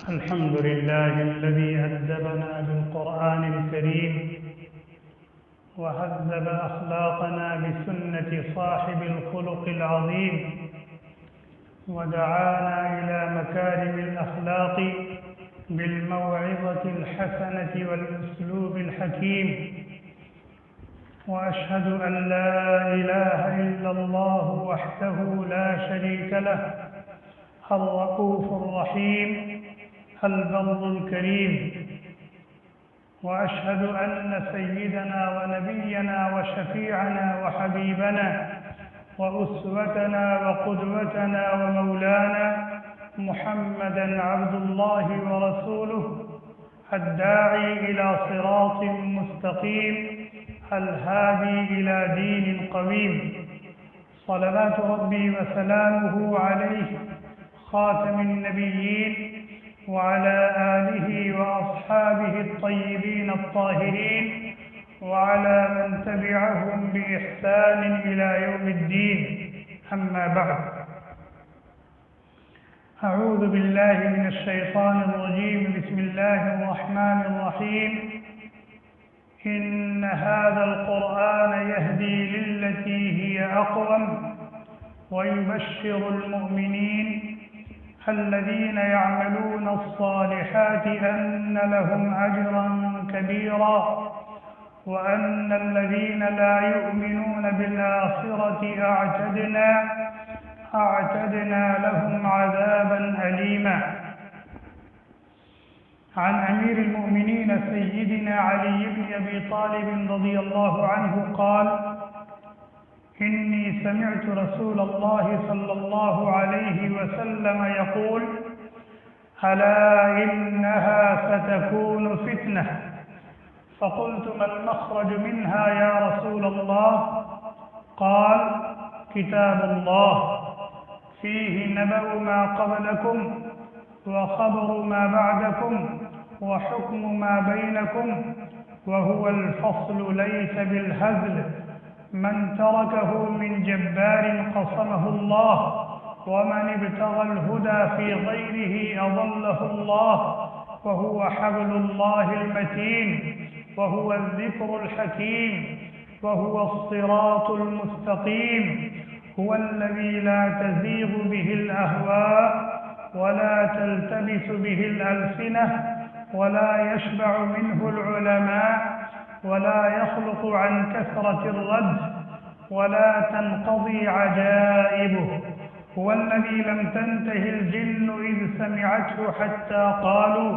الحمد لله الذي أدبنا بالقرآن الكريم وهذب أخلاقنا بسنة صاحب الخلق العظيم ودعانا إلى مكارم الأخلاق بالموعظة الحسنة والأسلوب الحكيم وأشهد أن لا إله إلا الله وحده لا شريك له الرؤوف الرحيم البر الكريم وأشهد أن سيدنا ونبينا وشفيعنا وحبيبنا وأسوتنا وقدوتنا ومولانا محمدًا عبد الله ورسوله الداعي إلى صراط مستقيم الهادي إلى دين قويم صلوات ربي وسلامه عليه خاتم النبيين وعلى آله وأصحابه الطيبين الطاهرين وعلى من تبعهم بإحسان إلى يوم الدين أما بعد أعوذ بالله من الشيطان الرجيم بسم الله الرحمن الرحيم إن هذا القرآن يهدي للتي هي أقوم ويبشر المؤمنين الذين يعملون الصالحات أن لهم أجرا كبيرا وأن الذين لا يؤمنون بالآخرة أعتدنا لهم عذابا أليما. عن أمير المؤمنين سيدنا علي بن أبي طالب رضي الله عنه قال: إني سمعت رسول الله صلى الله عليه وسلم يقول: ألا إنها ستكون فتنة. فقلت: ما المخرج منها يا رسول الله؟ قال: كتاب الله فيه نبأ ما قبلكم وخبر ما بعدكم وحكم ما بينكم وهو الفصل ليس بالهزل من تركه من جبار قصمه الله ومن ابتغى الهدى في غيره أضله الله وهو حبل الله المتين وهو الذكر الحكيم وهو الصراط المستقيم هو الذي لا تزيغ به الأهواء ولا تلتبس به الألسنة ولا يشبع منه العلماء ولا يخلق عن كثرة الرد ولا تنقضي عجائبه هو الذي لم تنته الجن إذ سمعته حتى قالوا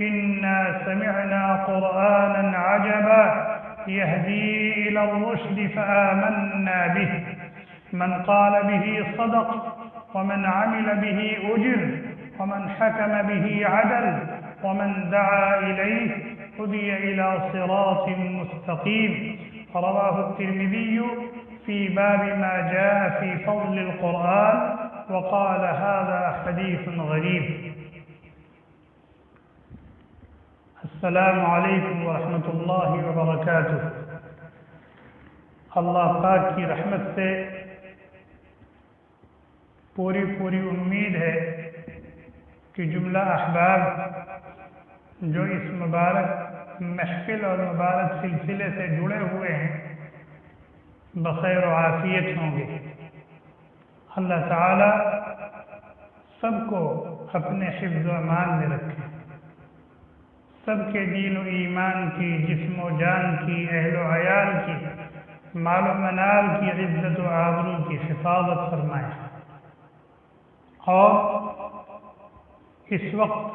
إنا سمعنا قرآنا عجبا يهدي إلى الرشد فآمنا به من قال به صدق ومن عمل به أجر ومن حكم به عدل ومن دعا إليه هدي إلى صراط مستقيم. رواه الترمذي في باب ما جاء في فضل القرآن وقال هذا حديث غريب. السلام علیکم ورحمۃ اللہ وبرکاتہ. اللہ پاک کی رحمت سے پوری امید ہے کہ جملہ احباب جو اس مبارک محفل اور مبارک سلسلے سے جڑے ہوئے ہیں بخیر و عافیت ہوں گے. اللہ تعالی سب کو اپنے حفظ و امان میں رکھے، سب کے دین و ایمان کی، جسم و جان کی، اہل و عیال کی، مال و منال کی، عزت و آبرو کی حفاظت فرمائے. اور اس وقت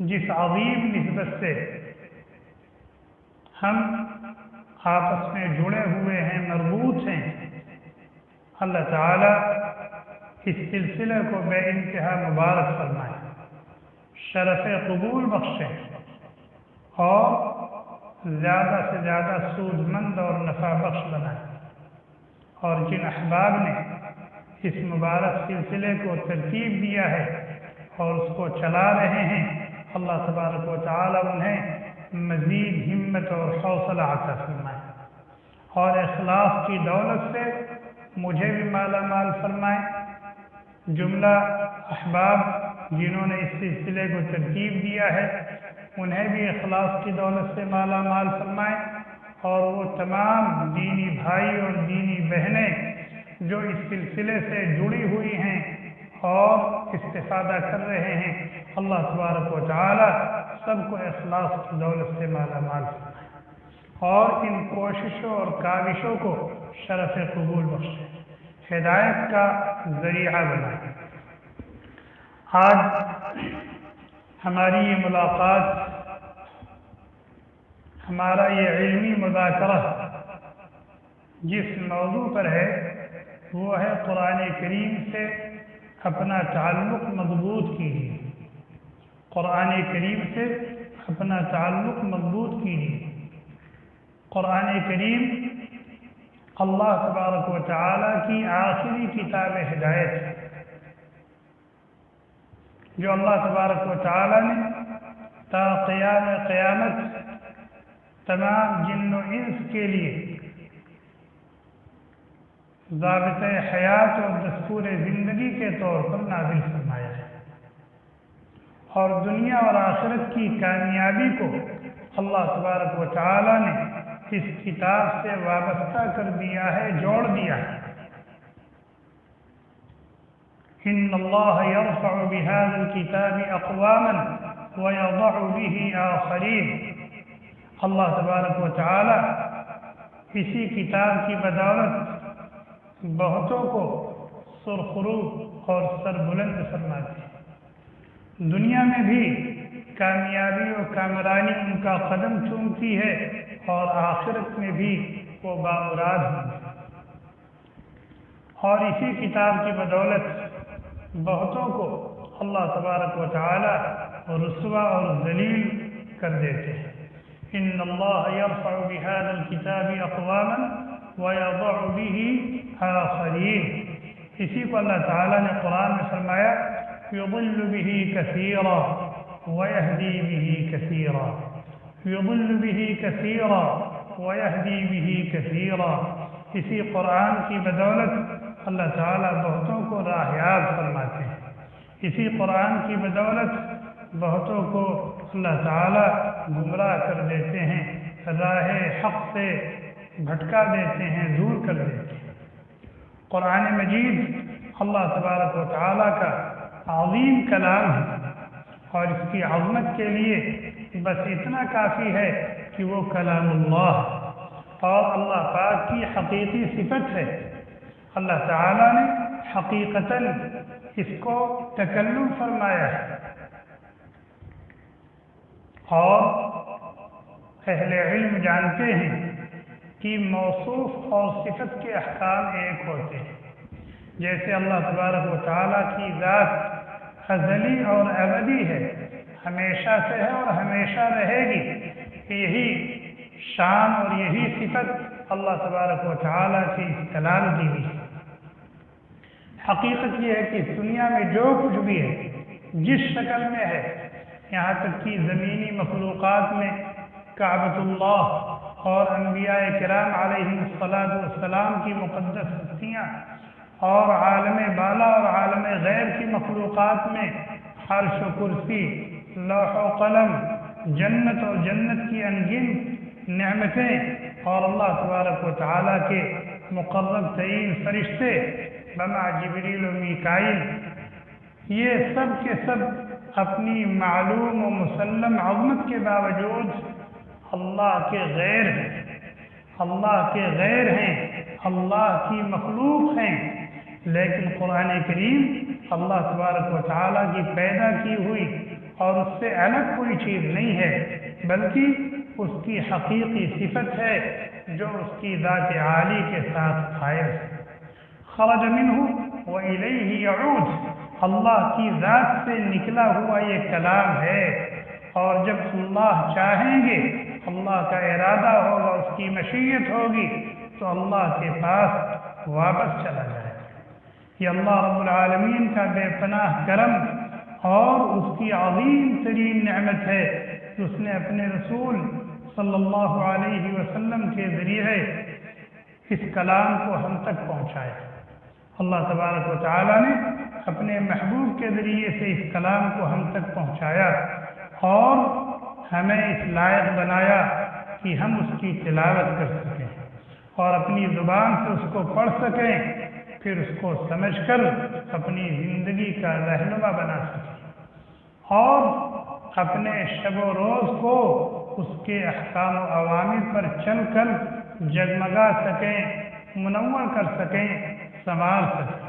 جس عظیم نسبت سے ہم آپس میں جڑے ہوئے ہیں، مربوط ہیں، اللہ تعالی اس سلسلے کو بے انتہا مبارک فرمائے، شرف قبول بخشیں اور زیادہ سے زیادہ سود مند اور نفع بخش بنائیں. اور جن احباب نے اس مبارک سلسلے کو ترتیب دیا ہے اور اس کو چلا رہے ہیں، اللہ تبارک و تعالی انہیں مزید ہمت اور حوصلہ عطا فرمائے اور اخلاص کی دولت سے مجھے بھی مالا مال فرمائے. جملہ احباب جنہوں نے اس سلسلے کو ترتیب دیا ہے انہیں بھی اخلاص کی دولت سے مالا مال فرمائے، اور وہ تمام دینی بھائی اور دینی بہنیں جو اس سلسلے سے جڑی ہوئی ہیں اور استفادہ کر رہے ہیں، اللہ تبارک و تعالی سب کو اخلاص کی دولت سے مالا مال فرمائے اور ان کوششوں اور کاوشوں کو شرف قبول بخشے، ہدایت کا ذریعہ بنائے۔ آج ہماری یہ ملاقات، ہمارا یہ علمی مذاکرہ جس موضوع پر ہے وہ ہے قرآن کریم سے اپنا تعلق مضبوط کیجیے، قرآن کریم سے اپنا تعلق مضبوط کیجیے۔ قرآن کریم اللہ تبارک و تعالی کی آخری کتاب ہدایت ہے، جو اللہ تبارک و تعالی نے تا قیام قیامت تمام جن و انس کے لیے ضابطۂ حیات اور دستور زندگی کے طور پر نازل فرمایا ہے، اور دنیا اور آخرت کی کامیابی کو اللہ تبارک و تعالی نے اس کتاب سے وابستہ کر دیا ہے، جوڑ دیا ہے۔ ان اللہ یرفع بهذا الكتاب اقواما ویضع به آخرین، اللہ تبارک و تعالی اسی کتاب کی بدولت بہتوں کو سرخرو اور سربلند فرماتے ہیں، دنیا میں بھی کامیابی اور کامرانی ان کا قدم چومتی ہے اور آخرت میں بھی وہ بامراد ہوں، اور اسی کتاب کی بدولت بہتوں کو اللہ تبارک و تعالی رسوا اور ذلیل کر دیتے ہیں۔ ان اللہ یرفع بهذا الكتاب اقواما ویضع به آخرین، اسی کو اللہ تعالی نے قرآن میں فرمایا یضل به کثیرا ویہدی به کثیرا، یضل به کثیرا ویہدی به کثیرا، اسی قرآن کی بدولت اللہ تعالیٰ بہتوں کو راہیاب فرماتے ہیں، اسی قرآن کی بدولت بہتوں کو اللہ تعالیٰ گمراہ کر دیتے ہیں، راہ حق سے بھٹکا دیتے ہیں، دور کر دیتے ہیں۔ قرآن مجید اللہ تبارک و تعالیٰ کا عظیم کلام ہے، اور اس کی عظمت کے لیے بس اتنا کافی ہے کہ وہ کلام اللہ اور اللہ پاک کی حقیقی صفت ہے۔ اللہ تعالیٰ نے حقیقتاً اس کو تکلم فرمایا ہے، اور اہل علم جانتے ہیں کہ موصوف اور صفت کے احکام ایک ہوتے ہیں، جیسے اللہ تبارک و تعالیٰ کی ذات ازلی اور ابدی ہے، ہمیشہ سے ہے اور ہمیشہ رہے گی، یہی شان اور یہی صفت اللہ تبارک و تعالیٰ کی اس کلام کی بھی ہے۔ حقیقت یہ ہے کہ اس دنیا میں جو کچھ بھی ہے، جس شکل میں ہے، یہاں تک کہ زمینی مخلوقات میں کعبۃ اللہ اور انبیاء کرام علیہم السلام کی مقدس ہستیاں، اور عالم بالا اور عالم غیب کی مخلوقات میں عرش و کرسی، لوح و قلم، جنت اور جنت کی انگن نعمتیں، اور اللہ تبارک و تعالیٰ کے مقرب ترین فرشتے بما جبریل و میکائیل، یہ سب کے سب اپنی معلوم و مسلم عظمت کے باوجود اللہ کے غیر ہیں، اللہ کے غیر ہیں، اللہ کی مخلوق ہیں، لیکن قرآن کریم اللہ تبارک و تعالیٰ کی پیدا کی ہوئی اور اس سے الگ کوئی چیز نہیں ہے، بلکہ اس کی حقیقی صفت ہے جو اس کی ذات عالی کے ساتھ قائم ہے۔ خرج منہ وإلیہ یعود، اللہ کی ذات سے نکلا ہوا یہ کلام ہے، اور جب اللہ چاہیں گے، اللہ کا ارادہ ہوگا، اس کی مشیت ہوگی تو اللہ کے پاس واپس چلا جائے گا۔ یہ اللہ رب العالمین کا بے پناہ کرم اور اس کی عظیم ترین نعمت ہے کہ اس نے اپنے رسول صلی اللہ علیہ وسلم کے ذریعے اس کلام کو ہم تک پہنچایا۔ اللہ تبارک و تعالی نے اپنے محبوب کے ذریعے سے اس کلام کو ہم تک پہنچایا اور ہمیں اس لائق بنایا کہ ہم اس کی تلاوت کر سکیں اور اپنی زبان سے اس کو پڑھ سکیں، پھر اس کو سمجھ کر اپنی زندگی کا رہنما بنا سکیں اور اپنے شب و روز کو اس کے احکام و اوامر پر چل کر جگمگا سکیں، منور کر سکیں، سنوار سکیں۔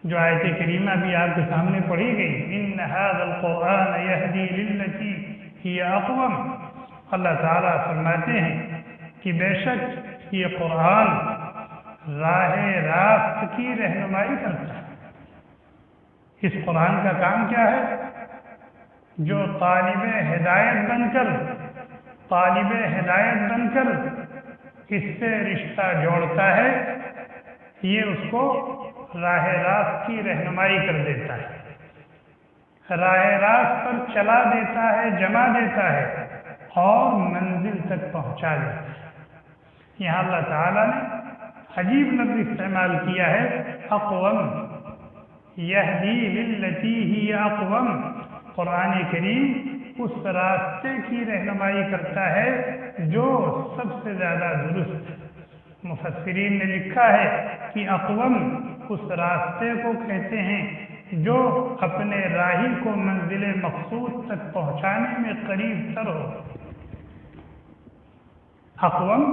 جو آیت کریمہ بھی آپ کے سامنے پڑھی گئی، ان ھذا القرآن یہدی للتی ہی اقوم، اللہ تعالیٰ فرماتے ہیں کہ بے شک یہ قرآن راہ راست کی رہنمائی کرتا ہے۔ اس قرآن کا کام کیا ہے؟ جو طالب ہدایت بن کر اس سے رشتہ جوڑتا ہے، یہ اس کو راہ راست کی رہنمائی کر دیتا ہے، راہ راست پر چلا دیتا ہے، جما دیتا ہے اور منزل تک پہنچا دیتا ہے۔ یہاں اللہ تعالیٰ نے عجیب لفظ استعمال کیا ہے، اقوم، یہدی للتی ہی اقوم۔ قرآن کریم اس راستے کی رہنمائی کرتا ہے جو سب سے زیادہ درست ہے۔ مفسرین نے لکھا ہے کہ اقوم اس راستے کو کہتے ہیں جو اپنے راہی کو منزل مقصود تک پہنچانے میں قریب تر ہو۔ اقوم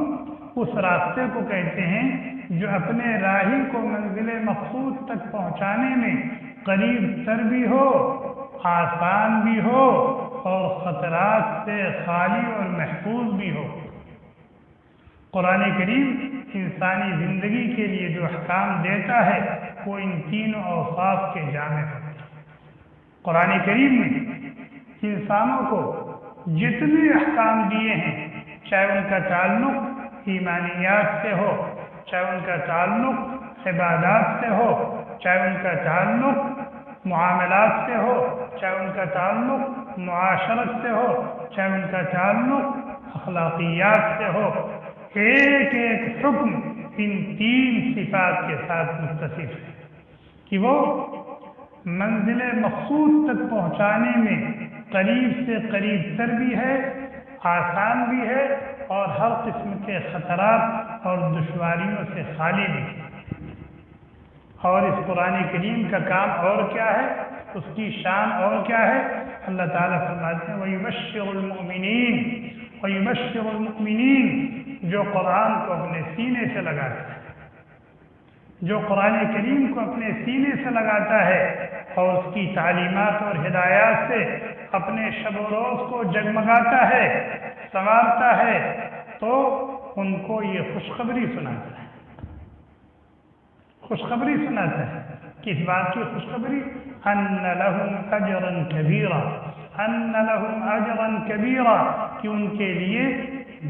اس راستے کو کہتے ہیں جو اپنے راہی کو منزل مقصود تک پہنچانے میں قریب تر بھی ہو، آسان بھی ہو اور خطرات سے خالی اور محفوظ بھی ہو۔ قرآن کریم انسانی زندگی کے لیے جو احکام دیتا ہے وہ ان تینوں اوصاف کے جامع ہوتے ہیں۔ قرآن کریم نے انسانوں کو جتنے احکام دیے ہیں، چاہے ان کا تعلق ایمانیات سے ہو، چاہے ان کا تعلق عبادات سے ہو، چاہے ان کا تعلق معاملات سے ہو، چاہے ان کا تعلق معاشرت سے ہو، چاہے ان کا تعلق اخلاقیات سے ہو، ایک ایک حکم ان تین صفات کے ساتھ متصف ہے کہ وہ منزل مقصود تک پہنچانے میں قریب سے قریب تر بھی ہے، آسان بھی ہے اور ہر قسم کے خطرات اور دشواریوں سے خالی بھی ہے۔ اور اس قرآن کریم کا کام اور کیا ہے، اس کی شان اور کیا ہے؟ اللہ تعالیٰ فرماتے ہیں وَيُبَشِّرُ الْمُؤْمِنِينَ وَيُبَشِّرُ الْمُؤْمِنِينَ، جو قرآن کو اپنے سینے سے لگاتا ہے، جو قرآن کریم کو اپنے سینے سے لگاتا ہے اور اس کی تعلیمات اور ہدایات سے اپنے شب و روز کو جگمگاتا ہے، سنوارتا ہے، تو ان کو یہ خوشخبری سناتا ہے۔ خوشخبری سناتا ہے، کس بات کی خوشخبری؟ ان لہم اجرا کبیرا، ان لہم اجرا کبیرا، کہ ان کے لیے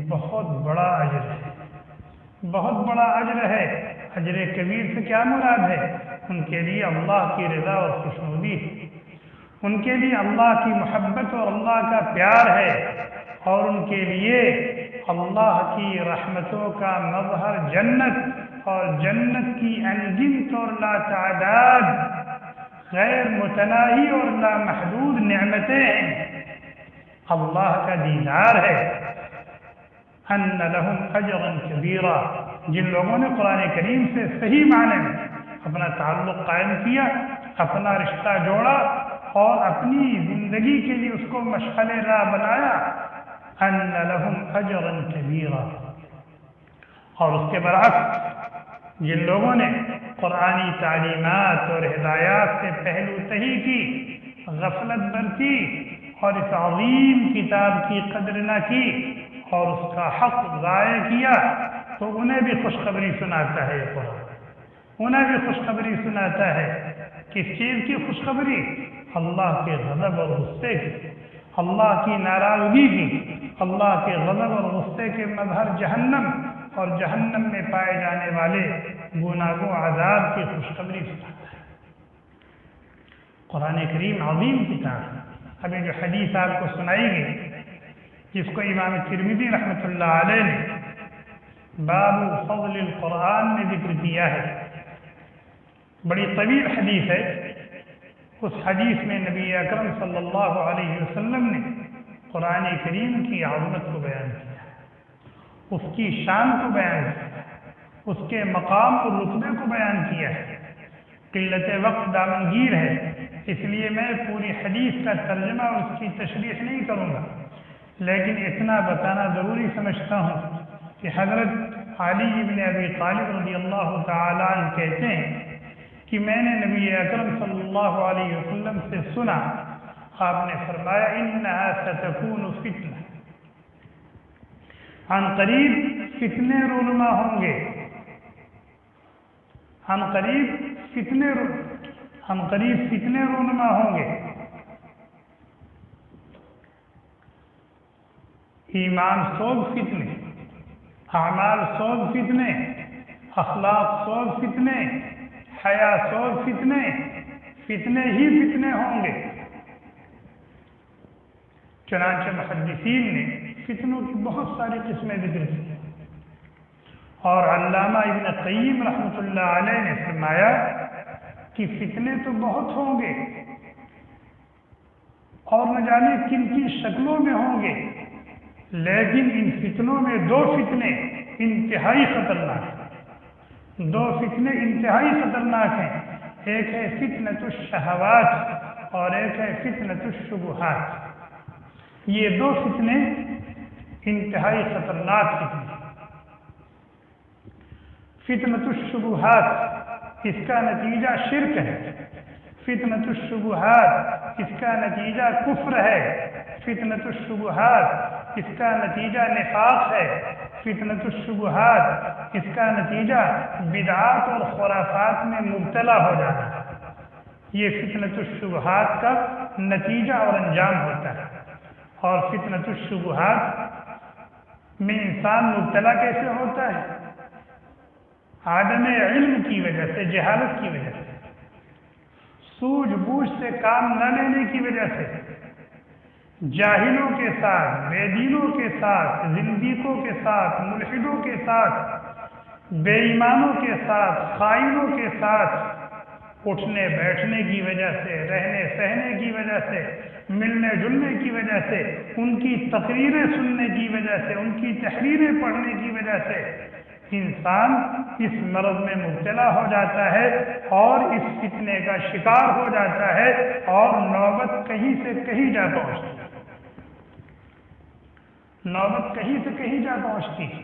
بہت بڑا اجر ہے، بہت بڑا اجر ہے۔ اجر کبیر سے کیا مراد ہے؟ ان کے لیے اللہ کی رضا اور خوشنودی ہے، ان کے لیے اللہ کی محبت اور اللہ کا پیار ہے، اور ان کے لیے اللہ کی رحمتوں کا مظہر جنت اور جنت کی انگنت اور لا تعداد غیر متناہی اور لامحدود نعمتیں ہیں، اللہ کا دیدار ہے۔ ان لہم اجرا کبیرا، جن لوگوں نے قرآن کریم سے صحیح معنی میں اپنا تعلق قائم کیا، اپنا رشتہ جوڑا اور اپنی زندگی کے لیے اس کو مشعل راہ بنایا، ان لہم اجرا کبیرا۔ اور اس کے برعکس جن لوگوں نے قرآنی تعلیمات اور ہدایات سے پہلو تہی کی، غفلت برتی اور اس عظیم کتاب کی قدر نہ کی اور اس کا حق ضائع کیا، تو انہیں بھی خوشخبری سناتا ہے یہ قرآن، انہیں بھی خوشخبری سناتا ہے۔ کس چیز کی خوشخبری؟ اللہ کے غضب اور غصے کی، اللہ کی ناراضگی کی، اللہ کے غضب اور غصے کے مظہر جہنم اور جہنم میں پائے جانے والے گناہوں عذاب کی خوشخبری سناتا ہے۔ قرآن کریم عظیم کتاب ہے۔ ابھی جو حدیث آپ کو سنائی گئی، جس کو امام ترمذی رحمۃ اللہ علیہ نے باب فضل القرآن میں ذکر کیا ہے، بڑی طویل حدیث ہے۔ اس حدیث میں نبی اکرم صلی اللہ علیہ وسلم نے قرآن کریم کی عظمت کو بیان کیا، اس کی شان کو بیان کیا، اس کے مقام اور رتبے کو بیان کیا ہے۔ قلت وقت دامنگیر ہے، اس لیے میں پوری حدیث کا ترجمہ اور اس کی تشریح نہیں کروں گا، لیکن اتنا بتانا ضروری سمجھتا ہوں کہ حضرت علی بن ابی طالب رضی اللہ تعالیٰ عنہ کہتے ہیں کہ میں نے نبی اکرم صلی اللہ علیہ وسلم سے سنا، آپ نے فرمایا انہا ستکون فتنہ، عن قریب فتنے رونما ہوں گے، عن قریب فتنے رونما ہوں گے۔ ایمان سوز فتنے، اعمال سوز فتنے، اخلاق سوز فتنے، حیا سوز فتنے، فتنے ہی فتنے ہوں گے۔ چنانچہ محدثین نے فتنوں کی بہت ساری قسمیں ذکر کی، اور علامہ ابن قیم رحمۃ اللہ علیہ نے فرمایا کہ فتنے تو بہت ہوں گے اور نہ جانے کن کی شکلوں میں ہوں گے، لیکن ان فتنوں میں دو فتنے انتہائی خطرناک ہیں، دو فتنے انتہائی خطرناک ہیں، ایک ہے فتنۃ الشہوات اور ایک ہے فتنۃ الشبہات۔ یہ دو فتنے انتہائی خطرناک فتنے۔ فتنۃ الشبہات، اس کا نتیجہ شرک ہے، فتنۃ الشبہات اس کا نتیجہ کفر ہے، فتنۃ الشبہات اس کا نتیجہ نفاق ہے، فتنۃ الشبہات اس کا نتیجہ بدعات اور خرافات میں مبتلا ہو جانا ہے۔ یہ فتنۃ الشبہات کا نتیجہ اور انجام ہوتا ہے۔ اور فتنۃ الشبہات میں انسان مبتلا کیسے ہوتا ہے؟ عدم علم کی وجہ سے، جہالت کی وجہ سے، سوجھ بوجھ سے کام نہ لینے کی وجہ سے، جاہلوں کے ساتھ، بے دینوں کے ساتھ، زندیقوں کے ساتھ، ملحدوں کے ساتھ، بے ایمانوں کے ساتھ، خائنوں کے ساتھ اٹھنے بیٹھنے کی وجہ سے، رہنے سہنے کی وجہ سے، ملنے جلنے کی وجہ سے، ان کی تقریریں سننے کی وجہ سے، ان کی تحریریں پڑھنے کی وجہ سے انسان اس مرض میں مبتلا ہو جاتا ہے اور اس فتنے کا شکار ہو جاتا ہے، اور نوبت کہیں سے کہیں جا پہنچتی ہے، نوبت کہیں سے کہیں جا پہنچتی ہے۔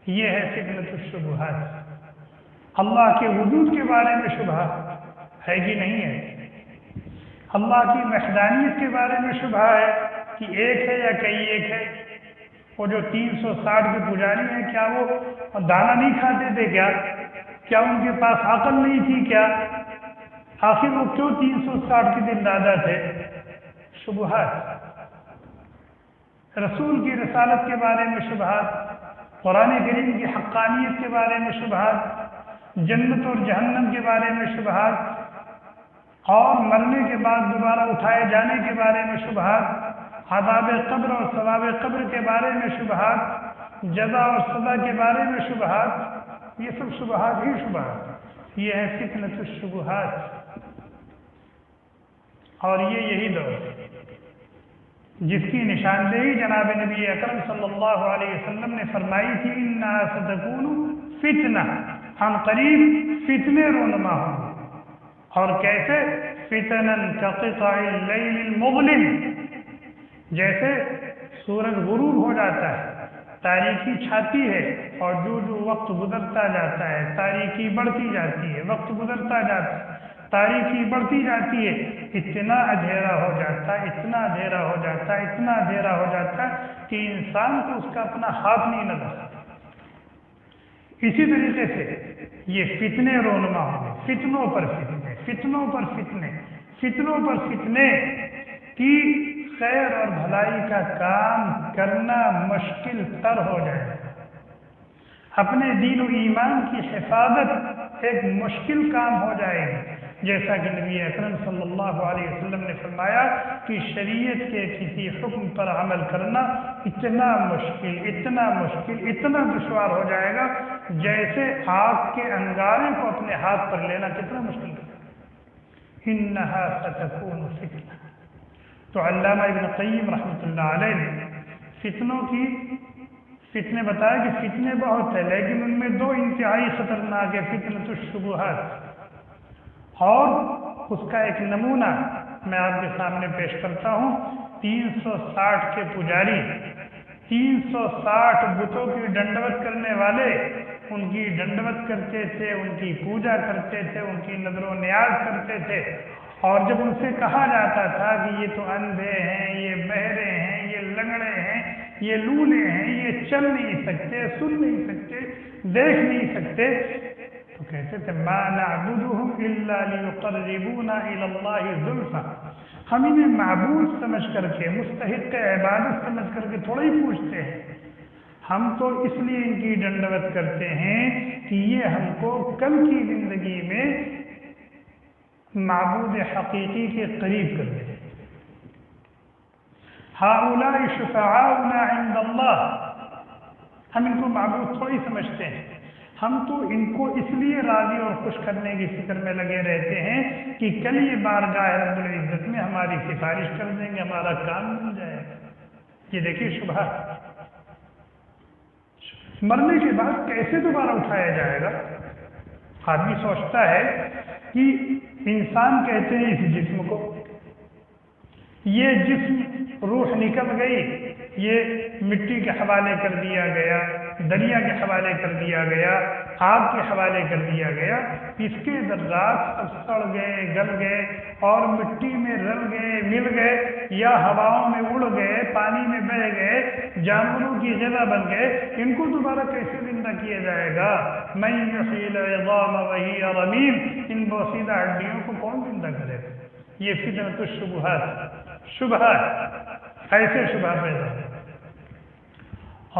یہ ہے فتنۃ الشبہات۔ اللہ کے وجود کے بارے میں شبہ ہے کہ نہیں ہے؟ اللہ کی وحدانیت کے بارے میں شبہ ہے کہ ایک ہے یا کئی ایک ہے؟ وہ جو 360 کے پجاری ہیں، کیا وہ دانا نہیں کھاتے تھے کیا؟ کیا ان کے پاس عقل نہیں تھی کیا؟ آخر وہ کیوں 360 کے دن دادا تھے؟ شبہات۔ رسول کی رسالت کے بارے میں شبہات، قرآن کریم کی حقانیت کے بارے میں شبہات، جنت اور جہنم کے بارے میں شبہات، اور مرنے کے بعد دوبارہ اٹھائے جانے کے بارے میں شبہات، عذاب قبر اور ثواب قبر کے بارے میں شبہات، جزا اور سزا کے بارے میں شبہات، یہ سب شبہات ہی شبہات۔ یہ ہے فتنۃ الشبہات، اور یہی دور ہے جس کی نشاندہی جناب نبی اکرم صلی اللہ علیہ وسلم نے فرمائی تھی انہا ستکون فتنہ، ہم قریب فتنے رونما ہوں گے۔ اور کیسے؟ فتنن کقطع اللیل المظلم، جیسے سورج غروب ہو جاتا ہے، تاریکی چھاتی ہے، اور جو وقت گزرتا جاتا ہے تاریکی بڑھتی جاتی ہے، وقت گزرتا جاتا ہے تاریکی بڑھتی جاتی ہے، اتنا اندھیرا ہو جاتا ہے، اتنا اندھیرا ہو جاتا ہے، اتنا اندھیرا ہو جاتا ہے کہ انسان کو اس کا اپنا ہاتھ نہیں نظر آتا۔ اسی طریقے سے یہ فتنے رونما ہوں گے، فتنوں پر فتنے، فتنوں پر فتنے، فتنوں پر فتنے کی خیر اور بھلائی کا کام کرنا مشکل تر ہو جائے گا۔ اپنے دین و ایمان کی حفاظت ایک مشکل کام ہو جائے گی، جیسا کہ نبی اکرم صلی اللہ علیہ وسلم نے فرمایا کہ شریعت کے کسی حکم پر عمل کرنا اتنا مشکل اتنا دشوار ہو جائے گا جیسے آگ کے انگارے کو اپنے ہاتھ پر لینا کتنا مشکل ہے۔ انہا ستکون فتنہ۔ تو علامہ ابن قیم رحمۃ اللہ علیہ نے فتنے بتایا کہ فتنے بہت ہے، لیکن ان میں دو انتہائی خطرناک ہے، فتنۃ الشبہات، اور اس کا ایک نمونہ میں آپ کے سامنے پیش کرتا ہوں۔ 360 کے پجاری، 360 بتوں کی ڈنڈوت کرنے والے ان کی ڈنڈوت کرتے تھے، ان کی پوجا کرتے تھے، ان کی نظر و نیاز کرتے تھے، اور جب ان سے کہا جاتا تھا کہ یہ تو اندھے ہیں، یہ بہرے ہیں، یہ لنگڑے ہیں، یہ لولے ہیں، یہ چل نہیں سکتے، سن نہیں سکتے، دیکھ نہیں سکتے، تو کہتے تھے ما نعبدهم الا ليقربونا الى الله زلفى، ہم انہیں معبود سمجھ کر کے، مستحق عبادت سمجھ کر کے تھوڑا ہی پوچھتے ہیں، ہم تو اس لیے ان کی ڈنڈوت کرتے ہیں کہ یہ ہم کو کل کی زندگی میں معبود حقیقی کے قریب کر دیں۔ ہؤلاء شفعاؤنا عند اللہ، ہم ان کو معبود تھوڑی سمجھتے ہیں، ہم تو ان کو اس لیے راضی اور خوش کرنے کی فکر میں لگے رہتے ہیں کہ کل یہ بارگاہ رب العزت میں ہماری سفارش کر دیں گے، ہمارا کام بن جائے گا۔ یہ دیکھیے شبہ، مرنے کے بعد کیسے دوبارہ اٹھایا جائے گا؟ آدمی سوچتا ہے کہ انسان کہتے ہیں اس جسم کو، یہ جسم روح نکل گئی، یہ مٹی کے حوالے کر دیا گیا، دریا کے حوالے کر دیا گیا، آگ کے حوالے کر دیا گیا، اس کے ذرات سب سڑ گئے، گل گئے اور مٹی میں رل گئے، مل گئے، یا ہواؤں میں اڑ گئے، پانی میں بہہ گئے، جانوروں کی غذا بن گئے، ان کو دوبارہ کیسے زندہ کیا جائے گا؟ من یحیی العظام وہی رمیم، ان بوسیدہ ہڈیوں کو کون زندہ کرے گا؟ یہ فتنۃ الشبہات، شبہات، ایسے شبہ پیدا ہے۔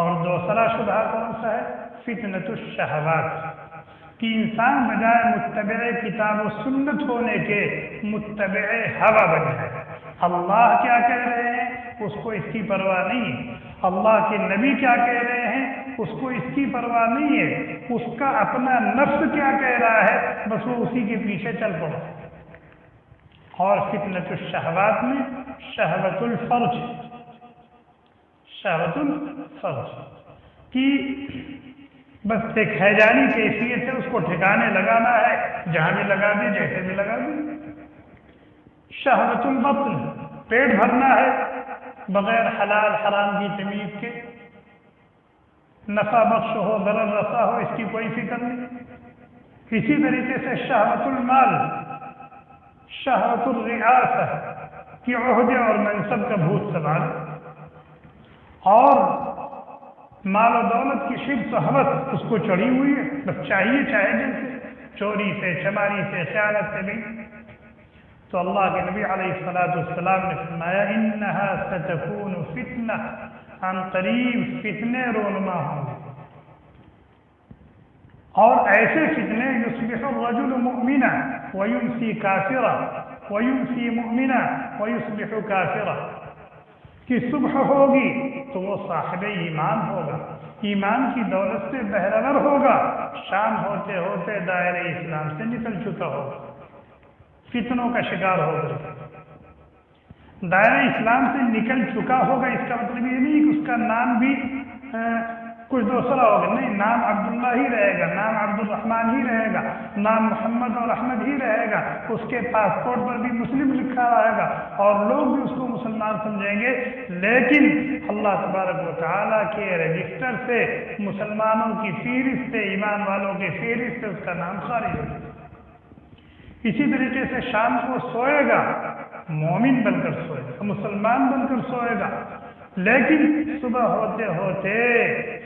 اور دوسرا شبہ کون سا ہے؟ فتنۃ الشہوات، کہ انسان بجائے متبع کتاب و سنت ہونے کے متبع ہوا بن جائے۔ اللہ کیا کہہ رہے ہیں اس کو اس کی پرواہ نہیں ہے، اللہ کے نبی کیا کہہ رہے ہیں اس کو اس کی پرواہ نہیں ہے، اس کا اپنا نفس کیا کہہ رہا ہے بس وہ اسی کے پیچھے چل پڑا۔ اور فتنۃ الشہوات میں شہوت الفرج، شہوت الفرج کی بس ایک حیجانی کیفیت ہے، اس کو ٹھکانے لگانا ہے، جہاں بھی لگا دے، جیسے بھی لگا دے۔ شہوت البطن، پیٹ بھرنا ہے بغیر حلال حرام کی تمیز کے، نفع بخش ہو ضرر رسا ہو اس کی کوئی فکر نہیں۔ اسی طریقے سے شہوت المال، شہوت الریاسہ کی عہدے اور منصب کا بھوت سوال، اور مال و دولت کی شرط و حوث اس کو چڑھی ہوئی ہے، بس چاہیے چاہے جیسے، چوری سے، چماری سے، خیانت سے بھی۔ تو اللہ کے نبی علیہ السلام نے فرمایا انہا ستکون فتنہ، عن قریب فتنے رونما ہوں گے، اور ایسے فتنے یصبح الرجل مؤمنا ویمسی کافرا ویمسی مؤمنا ویصبح کافرا، کہ صبح ہوگی تو وہ صاحب ایمان ہوگا، ایمان کی دولت سے بہرور ہوگا، شام ہوتے ہوتے دائرہ اسلام سے نکل چکا ہوگا، فتنوں کا شکار ہوگا، دائرہ اسلام سے نکل چکا ہوگا۔ اس کا مطلب یہ نہیں کہ اس کا نام بھی کچھ دوسرا ہوگا، نہیں، نام عبداللہ ہی رہے گا، نام عبد الرحمن ہی رہے گا، نام محمد اور احمد ہی رہے گا، اس کے پاسپورٹ پر بھی مسلم لکھا رہے گا اور لوگ بھی اس کو مسلمان سمجھیں گے، لیکن اللہ تبارک و تعالیٰ کے رجسٹر سے، مسلمانوں کی فہرست سے، ایمان والوں کی فہرست سے اس کا نام خارج ہو جائے گا۔ اسی طریقے سے شام کو سوئے گا، مومن بن کر سوئے گا، مسلمان بن کر سوئے گا، لیکن صبح ہوتے ہوتے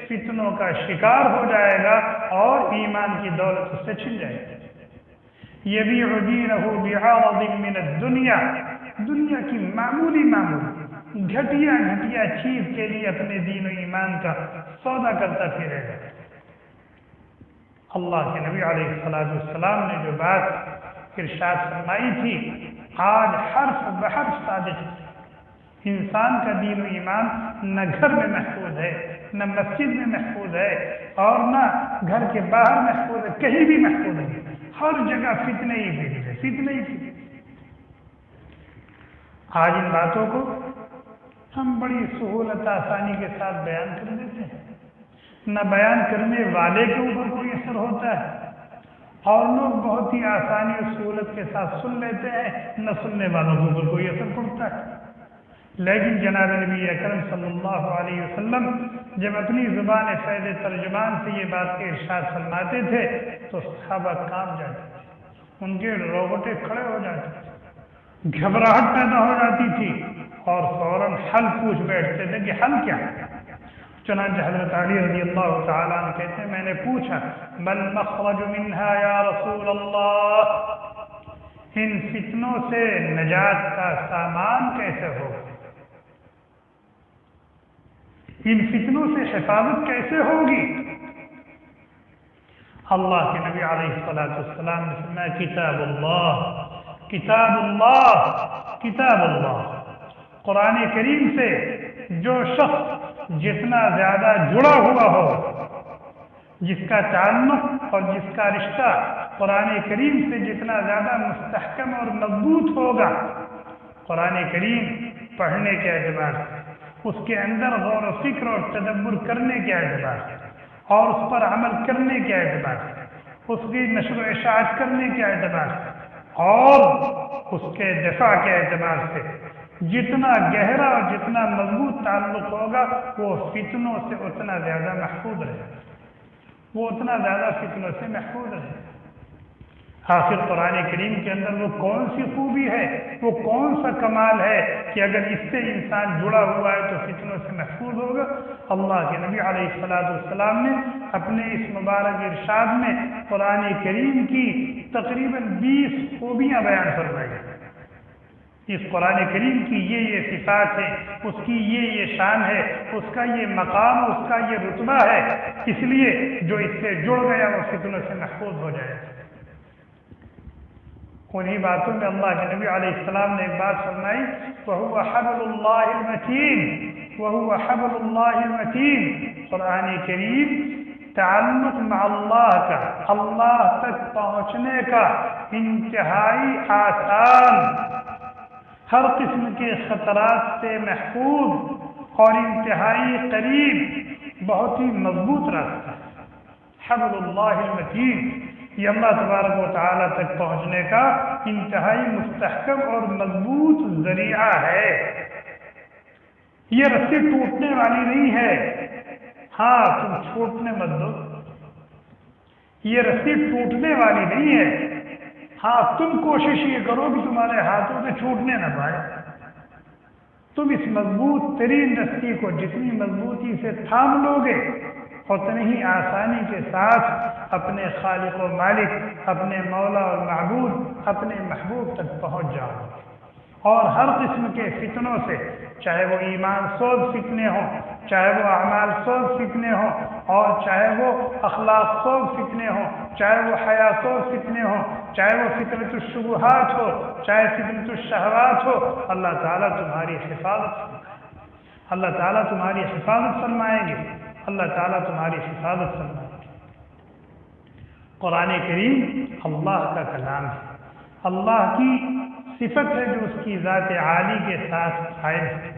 فتنوں کا شکار ہو جائے گا اور ایمان کی دولت اس سے چھن جائے گی۔ یبیع دینہ بعرض من الدنیا، دنیا کی معمولی گھٹیا چیز کے لیے اپنے دین و ایمان کا سودا کرتا پھرے گا۔ اللہ کے نبی علیہ السلام نے جو بات ارشاد فرمائی تھی، آج حرف بحرف صادق، انسان کا دین و ایمان نہ گھر میں محفوظ ہے، نہ مسجد میں محفوظ ہے، اور نہ گھر کے باہر محفوظ ہے، کہیں بھی محفوظ نہیں، ہر جگہ فتنے ہی فتنے، فتنے ہی فتنے۔ آج ان باتوں کو ہم بڑی سہولت آسانی کے ساتھ بیان کر دیتے ہیں، نہ بیان کرنے والے کے اوپر کوئی اثر ہوتا ہے، اور لوگ بہت ہی آسانی اور سہولت کے ساتھ سن لیتے ہیں، نہ سننے والوں کے اوپر کوئی اثر پڑتا ہے۔ لیکن جناب نبی اکرم صلی اللہ علیہ وسلم جب اپنی زبان فیض ترجمان سے یہ بات کے ارشاد فرماتے تھے تو صحابہ کانپ جاتے تھے، ان کے روگٹے کھڑے ہو جاتے تھے، گھبراہٹ پیدا ہو جاتی تھی، اور فوراً حل پوچھ بیٹھتے تھے کہ حل کیا ہے۔ چنانچہ حضرت علی رضی اللہ تعالیٰ عنہ کہتے ہیں، میں نے پوچھا بل مخرج منہا یا رسول اللہ، ان فتنوں سے نجات کا سامان کیسے ہوگا، ان فتنوں سے حفاظت کیسے ہوگی؟ اللہ کے نبی علیہ السلام نے فرمایا کتاب اللہ، کتاب اللہ، کتاب اللہ۔ قرآن کریم سے جو شخص جتنا زیادہ جڑا ہوا ہو، جس کا تعلق اور جس کا رشتہ قرآن کریم سے جتنا زیادہ مستحکم اور مضبوط ہوگا، قرآن کریم پڑھنے کے اعتبار سے، اس کے اندر غور و فکر اور تدبر کرنے کے اعتبار سے، اور اس پر عمل کرنے کے اعتبار سے، اس کی نشر و اشاعت کرنے کے اعتبار سے، اور اس کے دفاع کے اعتبار سے جتنا گہرا اور جتنا مضبوط تعلق ہوگا، وہ فتنوں سے اتنا زیادہ محفوظ رہے، وہ اتنا زیادہ فتنوں سے محفوظ رہے۔ آخر قرآن کریم کے اندر وہ کون سی خوبی ہے، وہ کون سا کمال ہے کہ اگر اس سے انسان جڑا ہوا ہے تو فتنوں سے محفوظ ہوگا؟ اللہ کے نبی علیہ السلام نے اپنے اس مبارک ارشاد میں قرآن کریم کی تقریباً 20 خوبیاں بیان فرمائی۔ اس قرآن کریم کی یہ صفات ہے، اس کی یہ شان ہے، اس کا یہ مقام، اس کا یہ رتبہ ہے، اس لیے جو اس سے جڑ گیا وہ فتنوں سے محفوظ ہو جائے۔ انہی باتوں میں اللہ کے نبی علیہ السلام نے ایک بات فرمائی، وَهُوَ حَبْلُ اللَّهِ الْمَتِينُ، وَهُوَ حَبْلُ اللَّهِ الْمَتِينُ۔ قرآن کریم تعلق مع اللہ کا، اللہ تک پہنچنے کا انتہائی آسان، ہر قسم کے خطرات سے محفوظ اور انتہائی قریب، بہت ہی مضبوط راستہ ہے۔ حبل اللہ المتین، یہ اللہ تبارک و تعالیٰ تک پہنچنے کا انتہائی مستحکم اور مضبوط ذریعہ ہے۔ یہ رسی ٹوٹنے والی نہیں ہے، ہاں تم چھوٹنے مت دو، یہ رسی ٹوٹنے والی نہیں ہے، ہاں تم کوشش یہ کرو کہ تمہارے ہاتھوں سے چھوٹنے نہ پائے۔ تم اس مضبوط ترین رسی کو جتنی مضبوطی سے تھام لو گے، اتنی ہی آسانی کے ساتھ اپنے خالق و مالک، اپنے مولا اور معبود، اپنے محبوب تک پہنچ جاؤ گے، اور ہر قسم کے فتنوں سے، چاہے وہ ایمان سوز فتنے ہوں، چاہے وہ اعمال سوز فتنے ہوں، اور چاہے وہ اخلاق سوز فتنے ہوں، چاہے وہ حیا سوز فتنے ہوں، چاہے وہ فطرت الشبہات ہو، چاہے فطرت الشہوات ہو، اللہ تعالیٰ تمہاری حفاظت فرمائے، اللہ تعالیٰ تمہاری حفاظت فرمائیں گے، اللہ تعالیٰ تمہاری حفاظت فرمائیں گے۔ قرآن کریم اللہ کا کلام ہے، اللہ کی صفت ہے جو اس کی ذات عالی کے ساتھ قائم ہے،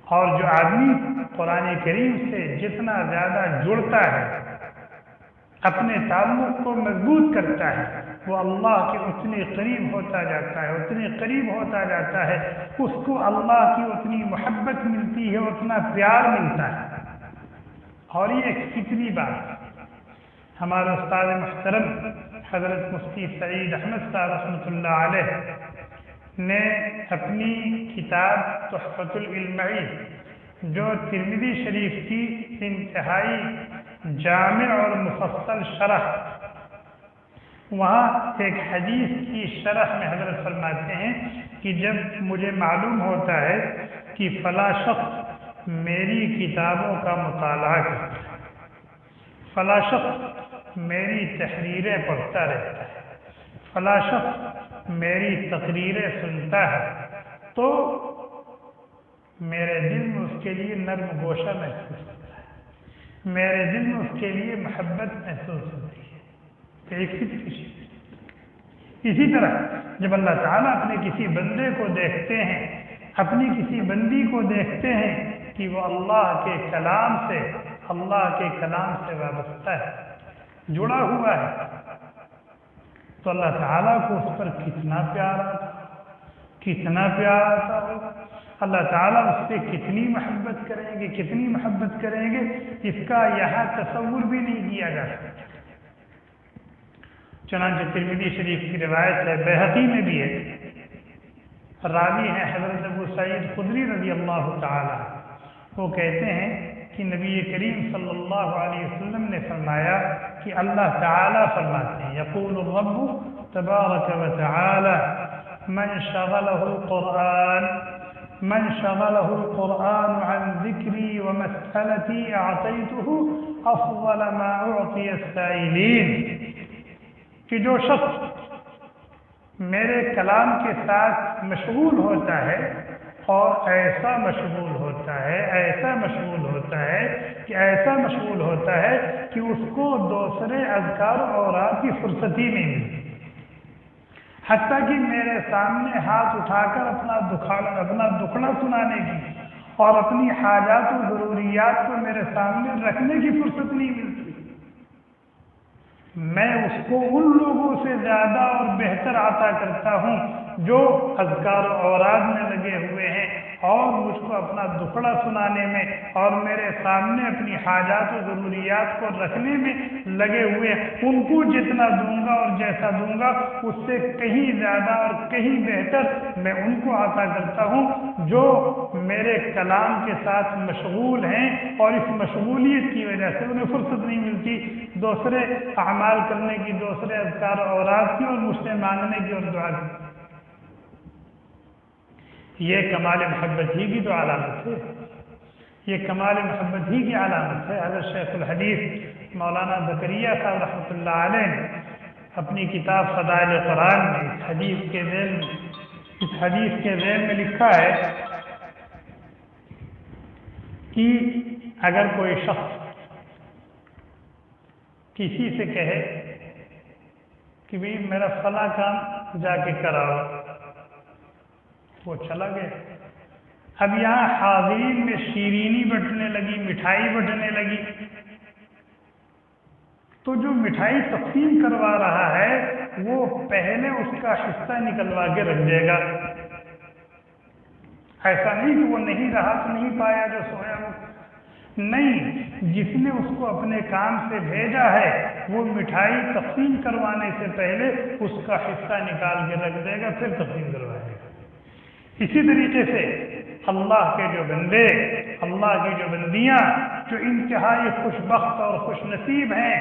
اور جو آدمی قرآن کریم سے جتنا زیادہ جڑتا ہے، اپنے تعلق کو مضبوط کرتا ہے، وہ اللہ کے اتنے قریب ہوتا جاتا ہے، اتنے قریب ہوتا جاتا ہے، اس کو اللہ کی اتنی محبت ملتی ہے، اتنا پیار ملتا ہے۔ اور یہ ایک فطری بات ہے۔ ہمارے استاد محترم حضرت مفتی سعید احمد صاحب رحمۃ اللہ علیہ نے اپنی کتاب تحفۃ العلمعی، جو ترمذی شریف کی انتہائی جامع اور مفصل شرح، وہاں ایک حدیث کی شرح میں حضرت فرماتے ہیں کہ جب مجھے معلوم ہوتا ہے کہ فلاں شخص میری کتابوں کا مطالعہ کرتا ہے، فلاں شخص میری تحریریں پڑھتا رہتا ہے، فلاں شخص میری تقریریں سنتا ہے، تو میرے دل میں اس کے لیے نرم گوشہ محسوس ہوتا ہے، میرے دل میں اس کے لیے محبت محسوس ہوتی ہے۔ ایک اسی طرح جب اللہ تعالیٰ اپنے کسی بندے کو دیکھتے ہیں، اپنی کسی بندی کو دیکھتے ہیں کہ وہ اللہ کے کلام سے وابستہ ہے، جڑا ہوا ہے، تو اللہ تعالیٰ کو اس پر کتنا پیار آتا ہو، اللہ تعالیٰ اس سے کتنی محبت کریں گے اس کا یہاں تصور بھی نہیں کیا جا سکتا۔ چنانچہ ترمذی شریف کی روایت ہے، بیہقی میں بھی ہے، راوی ہیں حضرت ابو سعید خدری رضی اللہ تعالی، وہ کہتے ہیں کہ نبی کریم صلی اللہ علیہ وسلم نے فرمایا کہ اللہ تعالیٰ فرماتے ہیں، یقول الرب تبارک و تعالی من شغلہ القرآن عن ذکری ومسألتی اعطیتہ افضل ما اعطی السائلین، کہ جو شخص میرے کلام کے ساتھ مشغول ہوتا ہے اور ایسا مشغول ہوتا ہے کہ اس کو دوسرے اذکار و اوراد کی فرصت ہی نہیں ملتی، حتیٰ کہ میرے سامنے ہاتھ اٹھا کر اپنا دکھڑا سنانے کی اور اپنی حاجات و ضروریات کو میرے سامنے رکھنے کی فرصت نہیں ملتی، میں اس کو ان لوگوں سے زیادہ اور بہتر عطا کرتا ہوں جو اذکار و اوراد میں لگے ہوئے ہیں اور مجھ کو اپنا دکھڑا سنانے میں اور میرے سامنے اپنی حاجات و ضروریات کو رکھنے میں لگے ہوئے ہیں۔ ان کو جتنا دوں گا اور جیسا دوں گا اس سے کہیں زیادہ اور کہیں بہتر میں ان کو عطا کرتا ہوں جو میرے کلام کے ساتھ مشغول ہیں اور اس مشغولیت کی وجہ سے انہیں فرصت نہیں ملتی دوسرے اعمال کرنے کی، دوسرے اذکار و اوراد کی اور مجھ سے مانگنے کی اور دعا کی۔ یہ کمال محبت ہی کی تو علامت ہے، حضرت شیخ الحدیث مولانا زکریا صاحب رحمۃ اللہ علیہ نے اپنی کتاب فضائل قرآن میں اس حدیث کے ذیل میں لکھا ہے کہ اگر کوئی شخص کسی سے کہے کہ بھئی میرا فلاں کام جا کے کراؤ، وہ چلا گیا، اب یہاں حاضرین میں شیرینی بٹنے لگی، مٹھائی بٹنے لگی، تو جو مٹھائی تقسیم کروا رہا ہے وہ پہلے اس کا حصہ نکلوا کے رکھ دے گا، ایسا نہیں کہ وہ نہیں رہا تو نہیں پایا جو سویا وہ، نہیں، جس نے اس کو اپنے کام سے بھیجا ہے وہ مٹھائی تقسیم کروانے سے پہلے اس کا حصہ نکال کے رکھ دے گا، پھر تقسیم کروائے گا۔ اسی طریقے سے اللہ کے جو بندے، اللہ کی جو بندیاں جو انتہائی خوش بخت اور خوش نصیب ہیں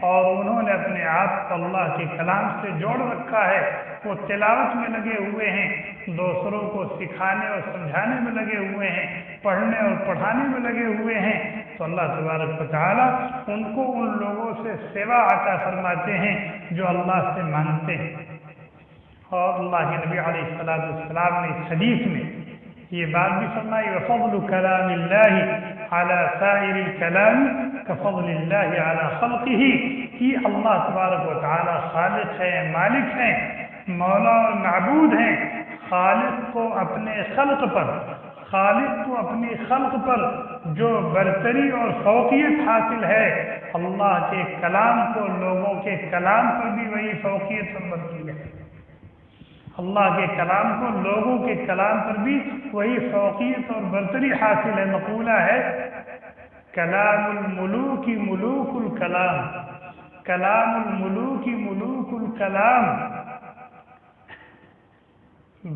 اور انہوں نے اپنے آپ کو اللہ کے کلام سے جوڑ رکھا ہے، وہ تلاوت میں لگے ہوئے ہیں، دوسروں کو سکھانے اور سمجھانے میں لگے ہوئے ہیں، پڑھنے اور پڑھانے میں لگے ہوئے ہیں، تو اللہ تبارک و تعالی ان کو ان لوگوں سے سوا عطا فرماتے ہیں جو اللہ سے مانگتے ہیں۔ اور اللہ کے نبی علیہ السلام نے اس حدیث میں یہ بات بھی فرمائی، وَفَضْلُ كَلَامِ اللَّهِ عَلَى سَائِرِ الْكَلَامِ كَفَضْلِ اللَّهِ عَلَى خَلْقِهِ، کہ اللہ تبارک و تعالی خالق ہے، مالک ہیں، مولا اور معبود ہیں، خالق کو اپنی خلق پر جو برتری اور فوقیت حاصل ہے، اللہ کے کلام کو لوگوں کے کلام پر بھی وہی فوقیت اور برتری ہے، اللہ کے کلام کو لوگوں کے کلام پر بھی وہی فوقیت اور برتری حاصل ہے۔ مقولہ ہے کلام الملوک ملوک الکلام، کلام الملوک ملوک الکلام،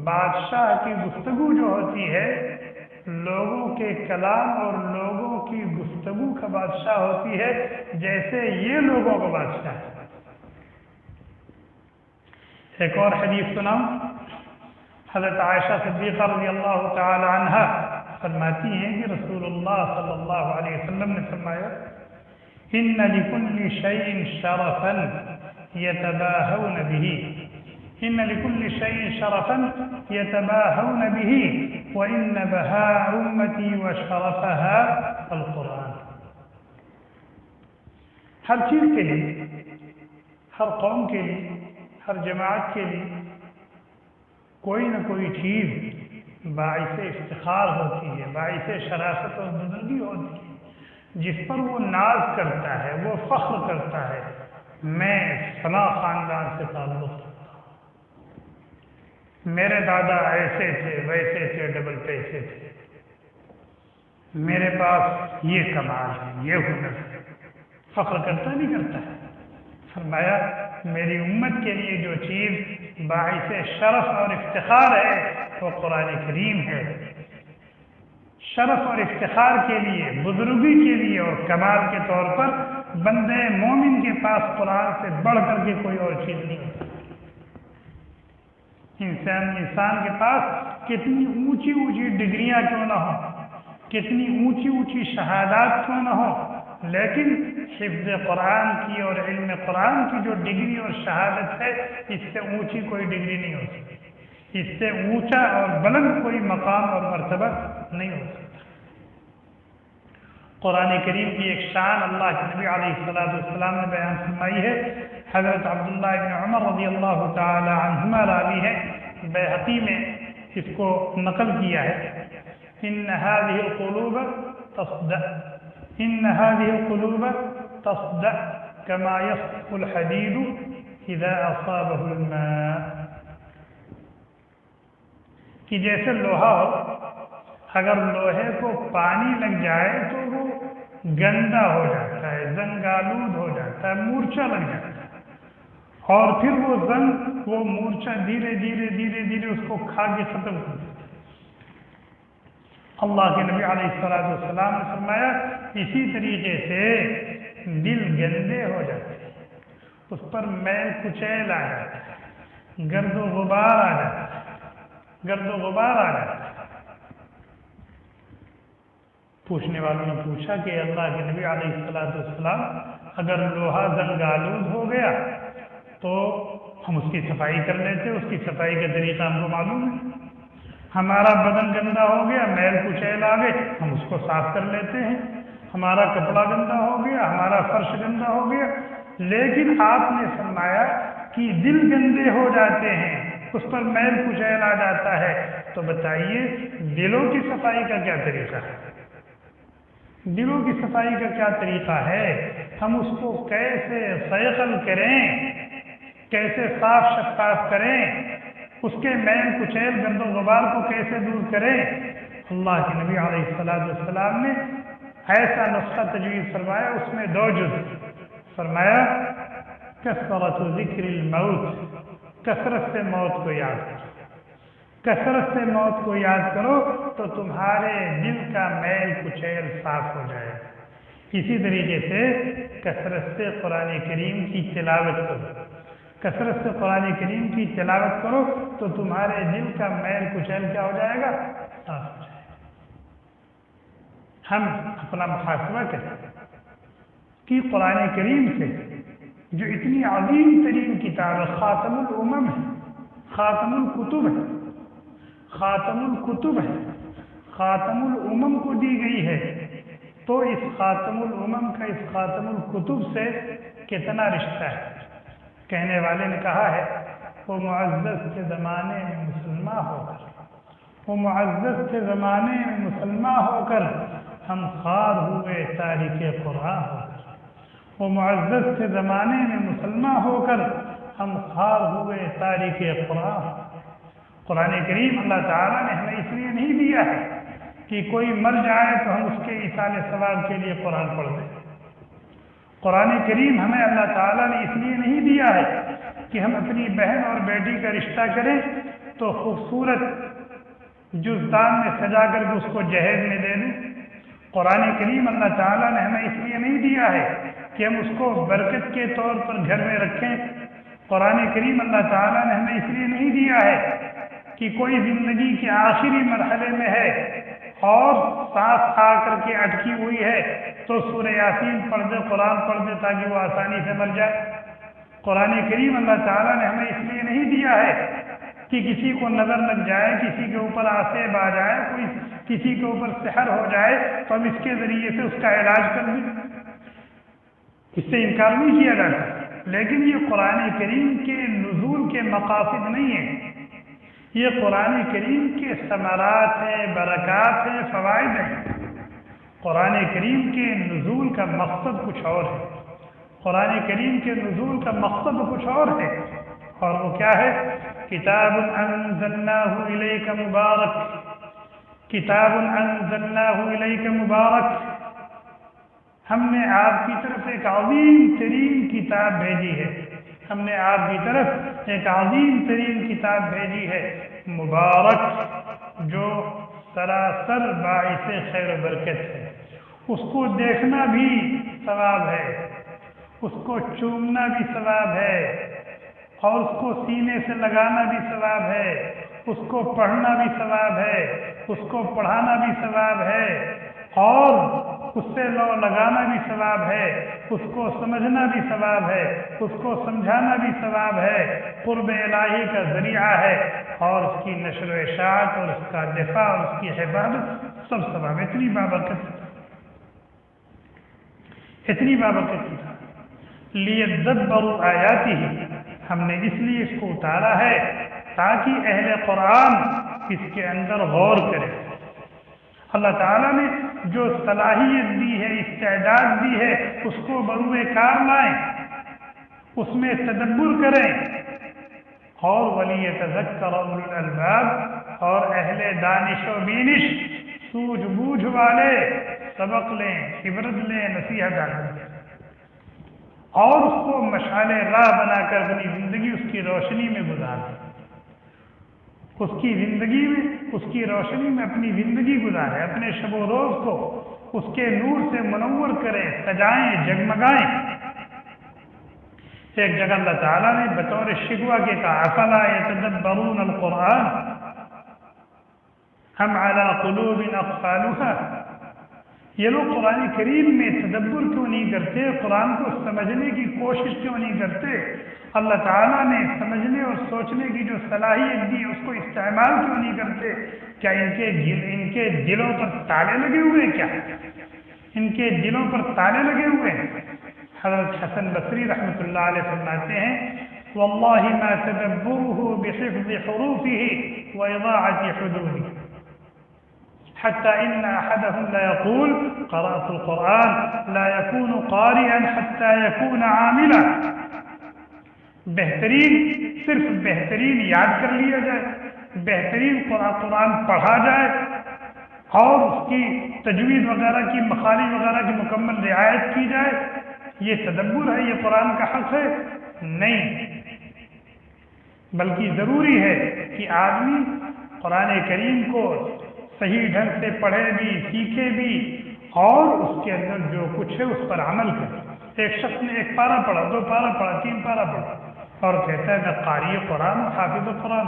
بادشاہ کی گفتگو جو ہوتی ہے لوگوں کے کلام اور لوگوں کی گفتگو کا بادشاہ ہوتی ہے جیسے یہ لوگوں کا بادشاہ ہے۔ ایک اور حدیث سناؤں، حضرت عائشہ صدیقہ رضی اللہ تعالی عنہ فرماتی ہیں کہ رسول اللہ صلی اللہ علیہ وسلم نے فرمایا ان لکل شیء شرفا یتباہون به، ان لکل شیء شرفا یتباہون به، وَإِنَّ بَهَاءَ أُمَّتِي وَشَرَفَهَا القرآن۔ ہر چیز کے لیے، ہر قوم کے لیے، ہر جماعت کے لیے کوئی نہ کوئی چیز باعث افتخار ہوتی ہے، باعث شرافت اور بزرگی ہوتی ہے، جس پر وہ ناز کرتا ہے، وہ فخر کرتا ہے، میں فلاں خاندان سے تعلق رکھتا ہوں، میرے دادا ایسے تھے، ویسے تھے، ڈبل پیسے تھے، میرے پاس یہ کمال ہے، یہ ہنر ہے، فخر کرتا نہیں کرتا ہے؟ فرمایا میری امت کے لیے جو چیز باعث شرف اور افتخار ہے وہ قرآن کریم ہے۔ شرف اور افتخار کے لیے، بزرگی کے لیے اور کمال کے طور پر بندے مومن کے پاس قرآن سے بڑھ کر کے کوئی اور چیز نہیں ہوتی۔ انسان کے پاس کتنی اونچی اونچی ڈگریاں کیوں نہ ہوں، کتنی اونچی اونچی شہادات کیوں نہ ہوں، لیکن حفظ قرآن کی اور علم قرآن کی جو ڈگری اور شہادت ہے، اس سے اونچی کوئی ڈگری نہیں ہو سکتی، اس سے اونچا اور بلند کوئی مقام اور مرتبہ نہیں ہو سکتا۔ قرآن کریم کی ایک شان اللہ کے نبی علیہ السلام نے بیان فرمائی ہے۔ حضرت عبداللہ بن عمر رضی اللہ تعالی عنہما راوی ہے، بیہقی میں اس کو نقل کیا ہے، ان هذه القلوب تصدع، ان هذه القلوب تصدع كما يصدع الحديد اذا اصابه الماء، کہ جیسے لوہا ہو، اگر لوہے کو پانی لگ جائے تو وہ گندا ہو جاتا ہے، زنگ آلود ہو جاتا ہے، مورچہ لگ جاتا ہے، اور پھر وہ زنگ، وہ مورچہ دھیرے دھیرے دھیرے دھیرے اس کو کھا کے ختم کر دیتا ہے۔ اللہ کے نبی علیہ السلام نے فرمایا اسی طریقے سے دل گندے ہو جاتے ہیں، اس پر میل کچیل آ جاتا ہے، گرد و غبار آ جاتا ہے، گرد و غبار آ جاتا ہے۔ پوچھنے والوں نے پوچھا کہ اللہ کے نبی علیہ السلام اگر لوہا زنگ آلود ہو گیا تو ہم اس کی صفائی کر لیتے، اس کی صفائی کا طریقہ ہم کو معلوم ہے، ہمارا بدن گندا ہو گیا، میل کچیل آ گئے، ہم اس کو صاف کر لیتے ہیں، ہمارا کپڑا گندا ہو گیا، ہمارا فرش گندا ہو گیا، لیکن آپ نے فرمایا کہ دل گندے ہو جاتے ہیں، اس پر میل کچیل آ جاتا ہے، تو بتائیے دلوں کی صفائی کا کیا طریقہ ہے؟ دلوں کی صفائی کا کیا طریقہ ہے؟ ہم اس کو کیسے صیقل کریں، کیسے صاف شفاف کریں، اس کے میل کچیل گند و غبار کو کیسے دور کریں؟ اللہ کے نبی علیہ السلام نے ایسا نسخہ تجویز فرمایا، اس میں 2 جز فرمایا، کثرت ذکر الموت، کثرت سے موت کو یاد کرو، کثرت سے موت کو یاد کرو تو تمہارے دل کا میل کچیل صاف ہو جائے گا۔ اسی طریقے سے کثرت سے قرآن کریم کی تلاوت کرو، کثرت سے قرآن کریم کی تلاوت کرو تو تمہارے دل کا میل کچیل کیا ہو جائے گا؟ صاف ہو جائے گا۔ ہم اپنا محاسبہ کریں کہ قرآن کریم سے جو اتنی عظیم ترین کتاب ہے، خاتم الامم ہے، خاتم الکتب ہے، خاتم الکتب ہے، خاتم الامم کو دی گئی ہے، تو اس خاتم الامم کا اس خاتم الکتب سے کتنا رشتہ ہے؟ کہنے والے نے کہا ہے وہ معزز کے زمانے میں مسلمان ہو کر، وہ معزز کے زمانے میں مسلمان ہو کر ہم خوار ہوئے تاریخ قرآن ہو کر، وہ معزز کے زمانے میں مسلمان ہو کر ہم خوار ہوئے تاریخ قرآن۔ قرآن کریم اللہ تعالیٰ نے ہمیں اس لیے نہیں دیا ہے کہ کوئی مر جائے تو ہم اس کے ایصال ثواب کے لیے قرآن پڑھ دیں۔ قرآن کریم ہمیں اللہ تعالیٰ نے اس لیے نہیں دیا ہے کہ ہم اپنی بہن اور بیٹی کا رشتہ کریں تو خوبصورت جزدان میں سجا کر کے اس کو جہیز میں دے دیں۔ قرآن کریم اللہ تعالیٰ نے ہمیں اس لیے نہیں دیا ہے کہ ہم اس کو برکت کے طور پر گھر میں رکھیں۔ قرآن کریم اللہ تعالیٰ نے ہمیں اس لیے نہیں دیا ہے کہ کوئی زندگی کے آخری مرحلے میں ہے اور سانس آ کر کے اٹکی ہوئی ہے تو سورہ یاسین پڑھ دے، قرآن پڑھ دے تاکہ وہ آسانی سے مر جائے۔ قرآن کریم اللہ تعالیٰ نے ہمیں اس لیے نہیں دیا ہے کہ کسی کو نظر لگ جائے، کسی کے اوپر آسیب آ جائے، کوئی کسی کے اوپر سحر ہو جائے تو ہم اس کے ذریعے سے اس کا علاج کر دیں، اس سے انکار نہیں کیا جاتا۔ لیکن یہ قرآن کریم کے نزول کے مقاصد نہیں ہیں، یہ قرآن کریم کے ثمرات ہیں، برکات ہیں، فوائد ہیں۔ قرآن کریم کے نزول کا مقصد کچھ اور ہے، قرآن کریم کے نزول کا مقصد کچھ اور ہے، اور وہ کیا ہے؟ کتاب انزلناہ الیک مبارک، کتاب انزلناہ الیک مبارک، ہم نے آپ کی طرف ایک عظیم ترین کتاب بھیجی ہے، ہم نے آپ کی طرف ایک عظیم ترین کتاب بھیجی ہے، مبارک، جو سراسر باعث خیر و برکت ہے۔ اس کو دیکھنا بھی ثواب ہے، اس کو چومنا بھی ثواب ہے، اور اس کو سینے سے لگانا بھی ثواب ہے، اس کو پڑھنا بھی ثواب ہے، اس کو پڑھانا بھی ثواب ہے، اور اس سے لو لگانا بھی ثواب ہے، اس کو سمجھنا بھی ثواب ہے، اس کو سمجھانا بھی ثواب ہے، قرب الہی کا ذریعہ ہے، اور اس کی نشر و اشاعت اور اس کا دفاع اور اس کی حفاظت سب ثواب۔ اتنی بابرکت، اتنی بابرکت کی لیدبروا آیاتہ، ہم نے اس لیے اس کو اتارا ہے تاکہ اہل قرآن اس کے اندر غور کرے۔ اللہ تعالیٰ نے جو صلاحیت دی ہے، استعداد دی ہے، اس کو بروئے کار لائیں، اس میں تدبر کریں، اور وَلِيَتَذَكَّرَ أُولُو الْأَلْبَابِ، اور اہل دانش و بینش، سوجھ بوجھ والے سبق لیں، عبرت لیں، نصیحت حاصل کریں، اور اس کو مشعل راہ بنا کر اپنی زندگی اس کی روشنی میں گزاریں، اس کی زندگی میں، اس کی روشنی میں اپنی زندگی گزاریں، اپنے شب و روز کو اس کے نور سے منور کریں، سجائیں، جگمگائیں۔ ایک جگہ اللہ تعالیٰ نے بطور شکوہ کے کہا افلا یتدبرون القرآن ام علی قلوب اقفالها، یہ لوگ قرآن کریم میں تدبر کیوں نہیں کرتے، قرآن کو سمجھنے کی کوشش کیوں نہیں کرتے؟ اللہ تعالیٰ نے سمجھنے اور سوچنے کی جو صلاحیت دی اس کو استعمال کیوں نہیں کرتے؟ کیا ان کے دلوں پر تالے لگے ہوئے ہیں؟ کیا ان کے دلوں پر تالے لگے ہوئے ہیں؟ حضرت حسن بصری رحمۃ اللہ علیہ فرماتے ہیں واللہ ما تدبره بحفظ حروفه وإضاعة حدوده حتى إن أحدهم لا يقول قرأت القرآن لا يكون قارئا حتى يكون عاملا، بہترین صرف بہترین یاد کر لیا جائے، بہترین قرآن پڑھا جائے، اور اس کی تجوید وغیرہ کی، مخارج وغیرہ کی مکمل رعایت کی جائے، یہ تدبر ہے، یہ قرآن کا حق ہے؟ نہیں، بلکہ ضروری ہے کہ آدمی قرآن کریم کو صحیح ڈھنگ سے پڑھے بھی، سیکھے بھی، اور اس کے اندر جو کچھ ہے اس پر عمل کرے۔ ایک شخص نے 1 پارہ پڑھا، 2 پارہ پڑھا، 3 پارہ پڑھا، اور کہتا ہے میں قاری قرآن، حافظ قرآن۔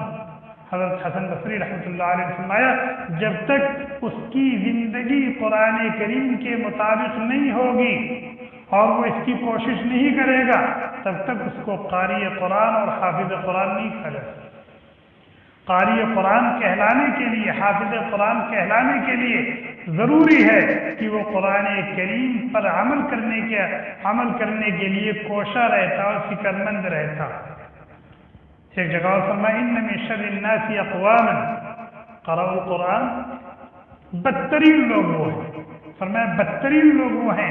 حضرت حسن بصری رحمۃ اللہ علیہ نے فرمایا جب تک اس کی زندگی قرآن کریم کے مطابق نہیں ہوگی اور وہ اس کی کوشش نہیں کرے گا تب تک اس کو قاری قرآن اور حافظ قرآن نہیں کہا۔ قاری قرآن کہلانے کے لیے، حافظ قرآن کہلانے کے لیے ضروری ہے کہ وہ قرآن کریم پر عمل کرنے کے لیے کوشاں رہتا اور فکر مند رہتا۔ ایک جگہ اور فرمایا ان من شر الناس اقواما قرأوا القرآن، بدترین لوگ وہ ہیں، فرمایا بدترین لوگ وہ ہیں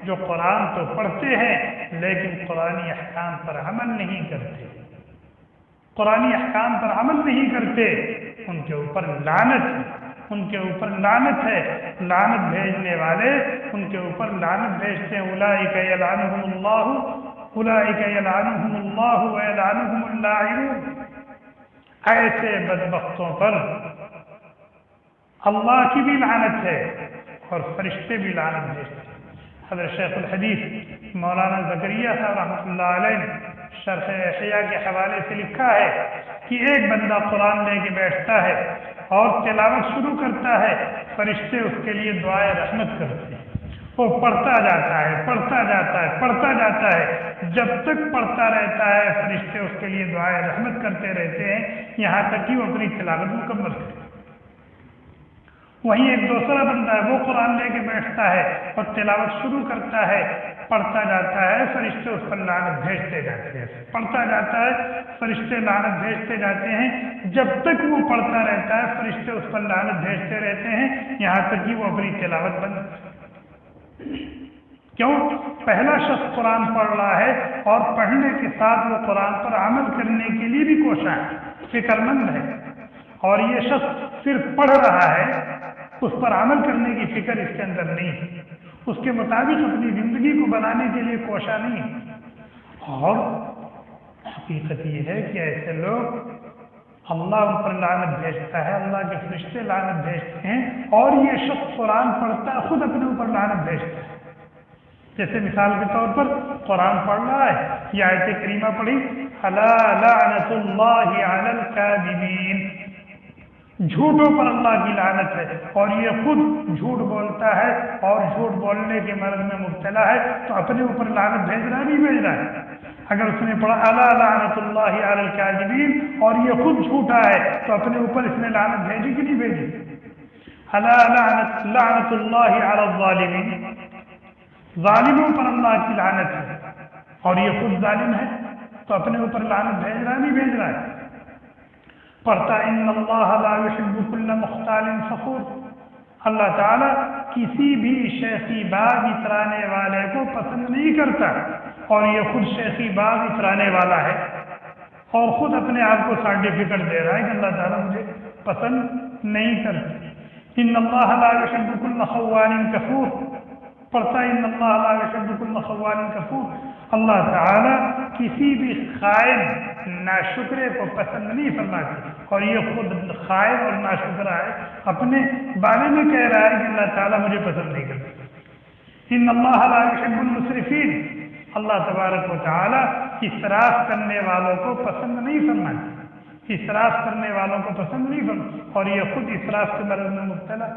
جو قرآن تو پڑھتے ہیں لیکن قرآنی احکام پر عمل نہیں کرتے، قرآنی احکام پر عمل نہیں کرتے، ان کے اوپر لعنت ہے، ان کے اوپر لعنت ہے۔ لعنت بھیجنے والے ان کے اوپر لعنت بھیجتے ہیں، اولئک یلعنہم اللہ، اولئک یلعنہم اللہ ویلعنہم اللاعنون، ایسے بدبختوں پر اللہ کی بھی لعنت ہے اور فرشتے بھی لعنت بھیجتے ہیں۔ حضرت شیخ الحدیث مولانا زکریا صاحب رحمۃ اللہ علیہ نے شرح احیاء کے حوالے سے لکھا ہے کہ ایک بندہ قرآن لے کے بیٹھتا ہے اور تلاوت شروع کرتا ہے، فرشتے اس کے لیے دعائے رحمت کرتے ہیں، وہ پڑھتا جاتا ہے، پڑھتا جاتا ہے، پڑھتا جاتا ہے، جب تک پڑھتا رہتا ہے فرشتے اس کے لیے دعائے رحمت کرتے رہتے ہیں، یہاں تک کہ وہ اپنی تلاوت مکمل کرے۔ وہیں ایک دوسرا بندہ ہے، وہ قرآن لے کے بیٹھتا ہے اور تلاوت شروع کرتا ہے، پڑھتا جاتا ہے، فرشتے اس پر لعنت بھیجتے جاتے ہیں، پڑھتا جاتا ہے، فرشتے لعنت بھیجتے جاتے ہیں، جب تک وہ پڑھتا رہتا ہے فرشتے اس پر لعنت بھیجتے رہتے ہیں، یہاں تک کہ وہ اپنی تلاوت بند کرتا ہے۔ کیوں؟ پہلا شخص قرآن پڑھ رہا ہے اور پڑھنے کے ساتھ وہ قرآن پر عمل کرنے کے لیے بھی کوشاں ہے، فکر مند ہے، اور یہ شخص صرف پڑھ رہا ہے، اس پر عمل کرنے کی فکر اس کے اندر نہیں ہے، اس کے مطابق اپنی زندگی کو بنانے کے لیے کوشاں نہیں ہے۔ اور حقیقت یہ ہے کہ ایسے لوگ اللہ ان پر لعنت بھیجتا ہے، اللہ کے فرشتے لعنت بھیجتے ہیں، اور یہ شخص قرآن پڑھتا ہے خود اپنے اوپر لعنت بھیجتا ہے۔ جیسے مثال کے طور پر قرآن پڑھ رہا ہے، یہ آیت کریمہ پڑھی، الا لعنت اللہ علی الکاذبین، جھوٹوں پر اللہ کی لعنت ہے، اور یہ خود جھوٹ بولتا ہے اور جھوٹ بولنے کے مرض میں مبتلا ہے، تو اپنے اوپر لعنت بھیج رہا نہیں بھیج رہا ہے؟ اگر اس نے پڑھا الا لعنت اللہ علی الکاذبین اور یہ خود جھوٹا ہے تو اپنے اوپر اس نے لعنت بھیجی کہ نہیں بھیجی؟ الا لعنت اللہ علی الظالمین، ظالموں پر اللہ کی لعنت ہے، اور یہ خود ظالم ہے تو اپنے اوپر لعنت بھیج رہا نہیں بھیج رہا ہے؟ پڑھتا ان اللہ لا یحب کل مختال فخور، اللہ تعالیٰ کسی بھی شیخی باغ اترانے والے کو پسند نہیں کرتا، اور یہ خود شیخی باغ اترانے والا ہے، اور خود اپنے آپ کو سرٹیفکیٹ دے رہا ہے کہ اللہ تعالیٰ مجھے پسند نہیں کرتا۔ ان اللہ لا یحب کل خوان کفور، پڑھتا ان اللہ لا یحب کل خوان کفور، اللہ تعالیٰ کسی بھی خائن ناشکرے کو پسند نہیں فرماتی، اور یہ خود خائن اور ناشکرہ ہے، اپنے بارے میں کہہ رہا ہے کہ اللہ تعالیٰ مجھے پسند نہیں کرتا۔ ان اللہ لا یحب المسرفین، اللہ تبارک و تعالیٰ اسراف کرنے والوں کو پسند نہیں فرماتی، اسراف کرنے والوں کو پسند نہیں فرماتی، اور یہ خود اسراف کے مرض میں مبتلا۔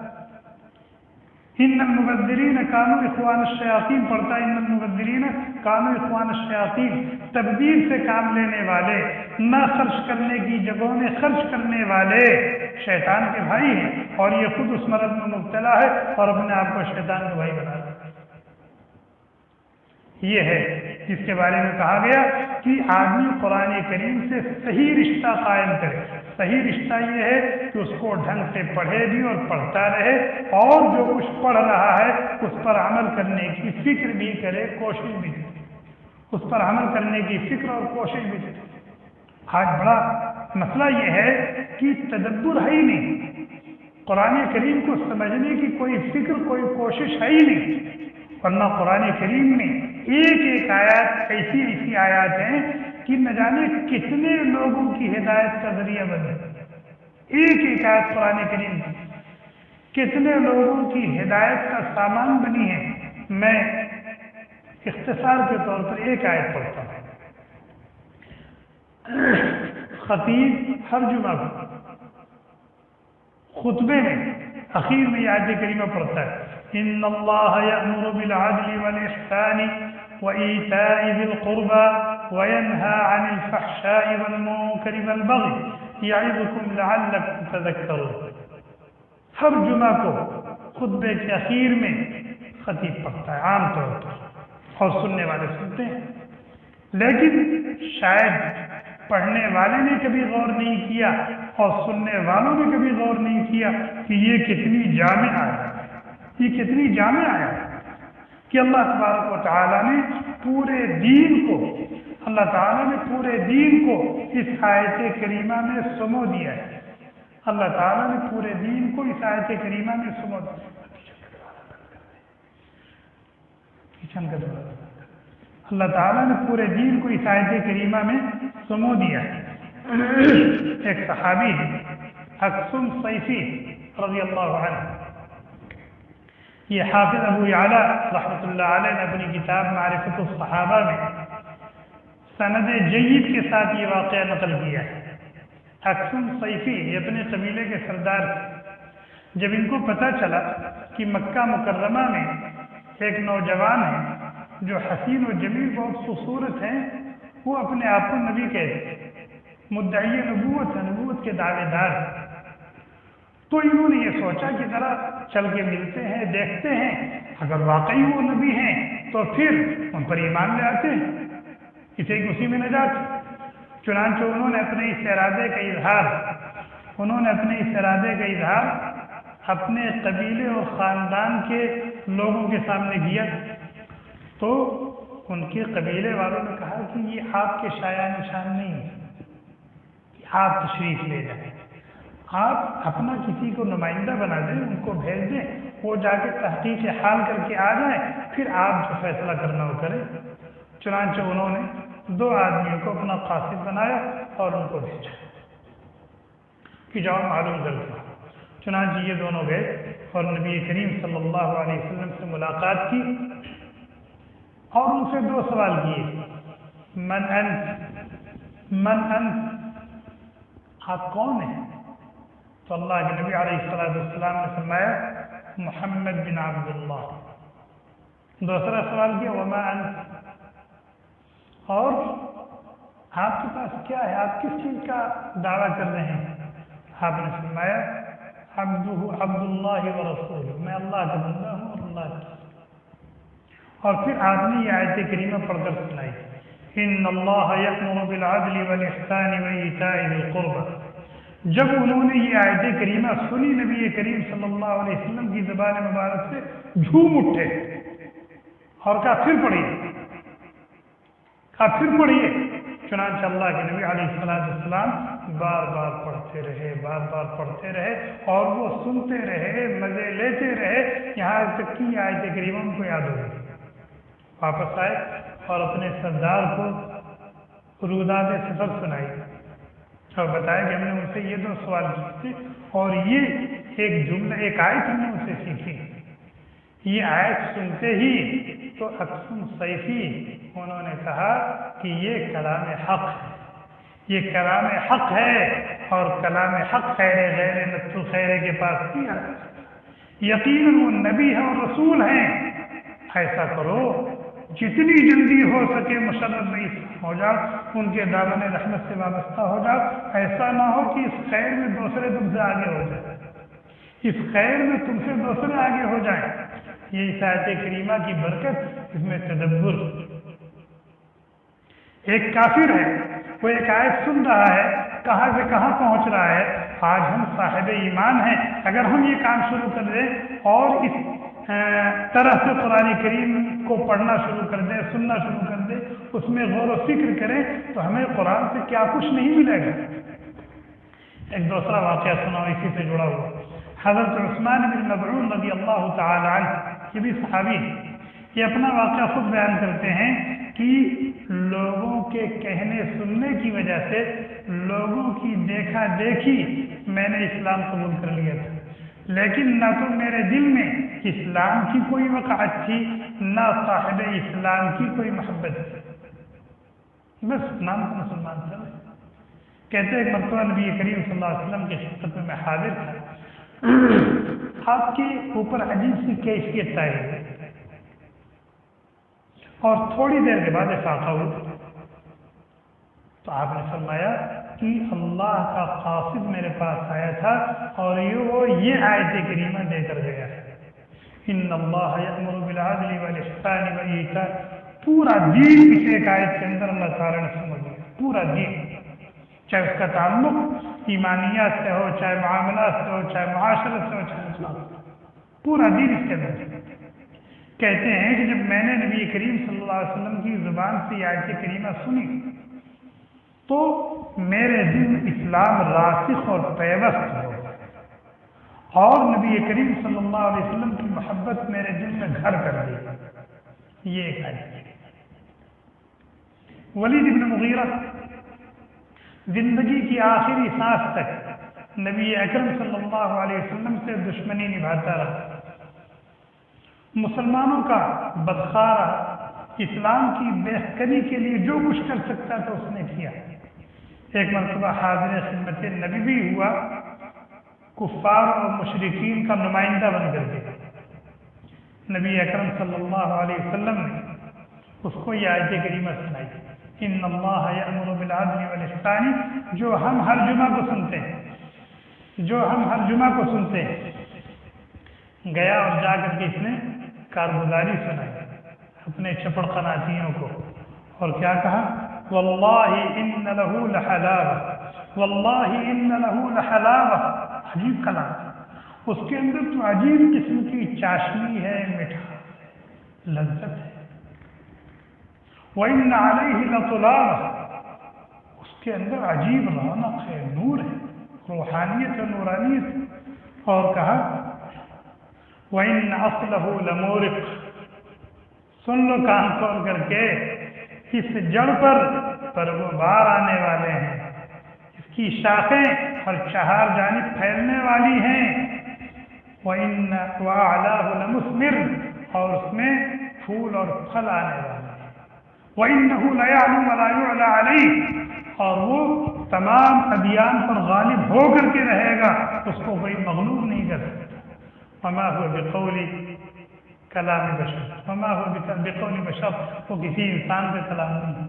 ان المبذرین کانوا اخوان الشیاطین، پڑھتا ان المبذرین کانوا اخوان الشیاطین، تبذیر سے کام لینے والے، نہ خرچ کرنے کی جگہوں میں خرچ کرنے والے شیطان کے بھائی ہیں، اور یہ خود اس مرض میں مبتلا ہے اور اپنے آپ کو شیطان کا بھائی بنا رہا ہے۔ یہ ہے جس کے بارے میں کہا گیا کہ آدمی قرآن کریم سے صحیح رشتہ قائم کرے۔ صحیح رشتہ یہ ہے کہ اس کو ڈھنگ سے پڑھے بھی اور پڑھتا رہے، اور جو کچھ پڑھ رہا ہے اس پر عمل کرنے کی فکر بھی کرے، کوشش بھی کرے، اس پر عمل کرنے کی فکر اور کوشش بھی کرے۔ آج بڑا مسئلہ یہ ہے کہ تدبر ہے ہی نہیں، قرآن کریم کو سمجھنے کی کوئی فکر، کوئی کوشش ہے ہی نہیں، ورنہ قرآن کریم میں ایک ایک آیات ایسی آیات ہیں کہ نہ جانے کتنے لوگوں کی ہدایت کا ذریعہ بنے۔ ایک ایک آیت قرآن کریم کتنے لوگوں کی ہدایت کا سامان بنی ہے۔ میں اختصار کے طور پر ایک آیت پڑھتا ہوں۔ خطیب ہر جمعہ کو خطبے میں اخیر میں یہ آیت کریمہ پڑھتا ہے، ان اللہ یأمر بالعدل والاحسان وایتاء ذی القربى وینہی عن الفحشاء والمنکر والبغی یعظکم لعلکم تذکرون۔ ہر جمعہ کو خطبے کے اخیر میں خطیب پڑھتا ہے عام طور پر، اور سننے والے سنتے ہیں، لیکن شاید پڑھنے والے نے کبھی غور نہیں کیا اور سننے والوں نے کبھی غور نہیں کیا کہ یہ کتنی جامع آیت، یہ کتنی جامع آیت کہ اللہ تبارک و تعالیٰ نے پورے دین کو، اللہ تعالیٰ نے پورے دین کو اس آیت کریمہ میں سمو دیا ہے۔ اللہ تعالیٰ نے پورے دین کو اس آیت کریمہ میں سمو دیا۔ اللہ تعالیٰ نے پورے دین کو اس آیت کریمہ میں سمو دیا ہے۔ ایک صحابی ہے اکثم صیفی رضی اللہ عنہ، یہ حافظ ابو یعلا رحمۃ اللہ علیہ نے اپنی کتاب معرفت الصحابہ میں سند جید کے ساتھ یہ واقعہ نقل کیا ہے۔ اکثم صیفی یہ اپنے قبیلے کے سردار تھے۔ جب ان کو پتہ چلا کہ مکہ مکرمہ میں ایک نوجوان ہے جو حسین و جمیل بہت خوبصورت ہیں، وہ اپنے آپ کو نبی کہتے ہیں، مدعی نبوت ہے، نبوت کے دعوے دار۔ تو انہوں نے یہ سوچا کہ ذرا چل کے ملتے ہیں، دیکھتے ہیں، اگر واقعی وہ نبی ہیں تو پھر ان پر ایمان لے آتے ہیں، اسے اسی میں نجات۔ چنانچہ انہوں نے اپنے اس ارادے کا اظہار اپنے قبیلے اور خاندان کے لوگوں کے سامنے کیا۔ تو ان کے قبیلے والوں نے کہا کہ یہ آپ کے شایع نشان نہیں ہے کہ آپ تشریف لے جائیں، آپ اپنا کسی کو نمائندہ بنا دیں، ان کو بھیج دیں، وہ جا کے تحقیق حال کر کے آ جائیں، پھر آپ جو فیصلہ کرنا ہو کریں۔ چنانچہ انہوں نے 2 آدمیوں کو اپنا قاصد بنایا اور ان کو بھیجا کہ جاؤ معلوم کر دو۔ چنانچہ یہ دونوں گئے اور نبی کریم صلی اللہ علیہ وسلم سے ملاقات کی اور ان سے 2 سوال کیے، من انت، آپ کون ہیں؟ تو اللہ کے نبی علیہ السلام نے فرمایا محمد بن عبداللہ۔ دوسرا سوال کیا وما انت، اور آپ کے پاس کیا ہے، آپ کس چیز کا دعویٰ کر رہے ہیں؟ آپ نے فرمایا عبداللہ ورسولہ، میں اللہ کا بندہ ہوں اور اللہ کا رسول۔ اور پھر آپ نے یہ آیت کریمہ پڑھ کر سنائی، ان اللہ یأمر بالعدل والاحسان وایتاء ذی القربى۔ جب انہوں نے یہ آیت کریمہ سنی نبی کریم صلی اللہ علیہ وسلم کی زبان مبارک سے جھوم اٹھے اور کہا پھر پڑھیے۔ چنانچہ اللہ کے نبی علیہ السلام بار بار پڑھتے رہے اور وہ سنتے رہے، مزے لیتے رہے، یہاں تک کہ یہ آیت کریمہ ان کو یاد ہو گئی۔ واپس آئے اور اپنے سردار کو روداد سفر سنائی اور بتایا کہ ہم نے ان سے یہ 2 سوال کیے تھے اور یہ ایک آیت ہم نے ان سے سیکھی۔ یہ آیت سنتے ہی تو اقسم سیفی انہوں نے کہا کہ یہ کلام حق ہے، یہ کلام حق ہے، اور کلام حق غیر نفس خیرے کے پاس نہیں آتا، یقیناً وہ نبی ہے اور رسول ہیں۔ ایسا کرو جتنی جلدی ہو سکے مشرف ہو جاؤ، ان کے دامن رحمت سے وابستہ ہو جاؤ، ایسا نہ ہو کہ اس خیر میں دوسرے تم سے آگے ہو جائیں، اس خیر میں تم سے دوسرے آگے ہو جائیں۔ یہ اس آیت کریمہ کی برکت، اس میں تدبر۔ ایک کافر ہے، وہ ایک آیت سن رہا ہے، کہاں سے کہاں پہنچ رہا ہے۔ آج ہم صاحب ایمان ہیں، اگر ہم یہ کام شروع کر دیں اور اس طرح سے قرآن کریم کو پڑھنا شروع کر دیں، سننا شروع کر دیں، اس میں غور و فکر کریں تو ہمیں قرآن سے کیا کچھ نہیں ملے گا۔ ایک دوسرا واقعہ سناؤ اسی سے جڑا ہوا۔ حضرت عثمان بن مظعون رضی اللہ تعالی عنہ، یہ بھی صحابی ہیں، یہ اپنا واقعہ خود بیان کرتے ہیں کہ لوگوں کے کہنے سننے کی وجہ سے، لوگوں کی دیکھا دیکھی میں نے اسلام قبول کر لیا تھا، لیکن نہ تو میرے دل میں اسلام کی کوئی وقعت تھی، نہ صاحب اسلام کی کوئی محبت تھی، بس نام کا مسلمان تھا۔ کہتے ایک مرتبہ نبی کریم صلی اللہ علیہ وسلم کی خدمت میں حاضر تھا، آپ کے اوپر عجیب سی کیفیت طاری ہے اور تھوڑی دیر کے بعد افاقہ ہوا، تو آپ نے فرمایا کہ اللہ کا قاصد میرے پاس آیا تھا اور یہ آیت کریمہ دے کر گیا ہے، ان اللہ یأمر بالعدل والاحسان وایتاء۔ پورا دین اس ایک آیت کے اندر اللہ تعالیٰ نے سمجھ لیا، پورا دین، چاہے اس کا تعلق ایمانیات سے ہو، چاہے معاملات سے ہو، چاہے معاشرت سے ہو، چاہے اخلاق سے ہو، پورا دین اس کے اندر۔ کہتے ہیں کہ جب میں نے نبی کریم صلی اللہ علیہ وسلم کی زبان سے یہ آیت کریمہ سنی تو میرے دل میں اسلام راسخ اور پیوست ہو گیا اور نبی کریم صلی اللہ علیہ وسلم کی محبت میرے دل میں گھر کر دی۔ یہ ایک آیت ہے۔ ولید بن مغیرہ زندگی کی آخری سانس تک نبی اکرم صلی اللہ علیہ وسلم سے دشمنی نبھاتا رہا، مسلمانوں کا بدخواہ رہا، اسلام کی بہتری کے لیے جو کچھ کر سکتا تھا اس نے کیا۔ ایک مرتبہ حاضر خدمت نبی بھی ہوا، کفار اور مشرکین کا نمائندہ بن کر کے، نبی اکرم صلی اللہ علیہ وسلم نے اس کو یہ آیت کریمہ سنائی، ان اللہ یأمر بالعدل والاحسان، جو ہم ہر جمعہ کو سنتے ہیں، گیا اور جا کر کے اس نے کارگزاری سنائی اپنے چپڑ قناتیوں کو، اور کیا کہا؟ واللہ ان لہ لحلاوہ، واللہ ان لہ لحلاوہ، عجیب کلام، اس کے اندر تو عجیب قسم کی چاشنی ہے، مٹھا لذت ہے، وَإِنَّ عَلَيْهِ لَطُلَابَةً، اس کے اندر عجیب رونق ہے، نور ہے، روحانیت و نورانیت، اور کہا وَإِنَّ أَصْلَهُ لَمُورِقٌ، سن لو کان کھول کر کے، اس جڑ پر وہ بار آنے والے ہیں، اس کی شاخیں ہر چہار جانب پھیلنے والی ہیں، وَأَعْلَاهُ لَمُثْمِرٌ، اور اس میں پھول اور پھل آنے والے ہیں، وَإِنَّهُ لَيَعْلُو وَلَا يُعْلَى عَلَيْهِ، اور وہ تمام ادیان پر غالب ہو کر کے رہے گا، اس کو کوئی مغلوب نہیں کر سکتا، وَمَا هُوَ بِقَوْلِ کلام بشر، وَمَا هُوَ بِقَوْلِ بشر، وہ کسی انسان کا کلام نہیں ہے۔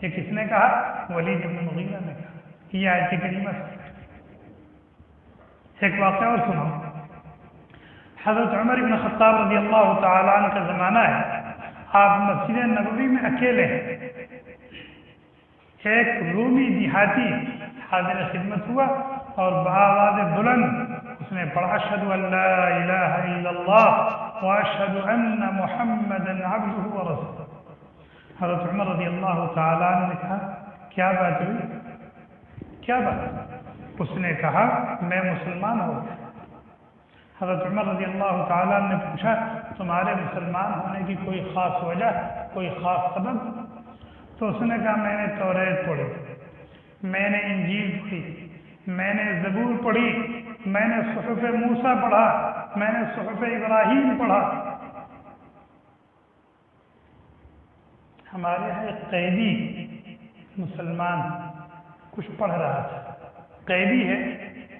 یہ کس نے کہا؟ ولید بن مغیرہ نے کہا۔ یہ آیت کریمہ سے ایک واقعہ اور سناؤ۔ حضرت عمر بن خطاب رضی اللہ تعالیٰ عنہ کا زمانہ ہے، آپ مسجد نبوی میں اکیلے ہیں، ایک رومی دیہاتی حاضر خدمت ہوا اور بآواز بلند اس نے پڑھا اشہد ان لا الہ الا اللہ واشہد ان محمدا عبدہ ورسولہ۔ حضرت عمر رضی اللہ تعالیٰ عنہ نے کہا کیا بات ہوئی؟ کیا بات؟ اس نے کہا میں مسلمان ہو گیا۔ حضرت عمر رضی اللہ تعالیٰ نے پوچھا تمہارے مسلمان ہونے کی کوئی خاص وجہ، کوئی خاص سبب؟ تو اس نے کہا میں نے توریت پڑھی، میں نے انجیل پڑھی، میں نے زبور پڑھی، میں نے صحف موسیٰ پڑھا، میں نے صحف ابراہیم پڑھا۔ ہمارے یہاں ایک قیدی مسلمان کچھ پڑھ رہا تھا، قیدی ہے،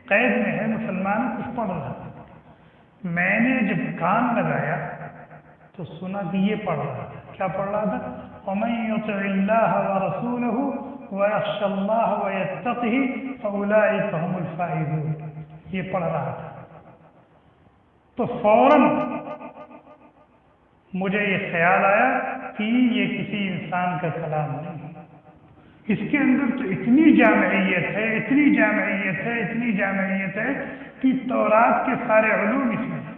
قید میں ہے، مسلمان کچھ پڑھ رہا تھا، میں نے جب کان لگایا تو سنا کہ یہ پڑھ رہا تھا۔ کیا پڑھ رہا تھا؟ وَمَن يُطِعِ اللَّهَ وَرَسُولَهُ وَيَخْشَ اللَّهَ وَيَتَّقِهِ فَأُولَٰئِكَ هُمُ الْفَائِزُونَ، یہ پڑھ رہا تھا۔ تو فوراً مجھے یہ خیال آیا کہ یہ کسی انسان کا کلام نہیں، اس کے اندر تو اتنی جامعیت ہے، اتنی جامعیت ہے، اتنی جامعیت ہے کہ تورات کے سارے علوم اس میں ہیں،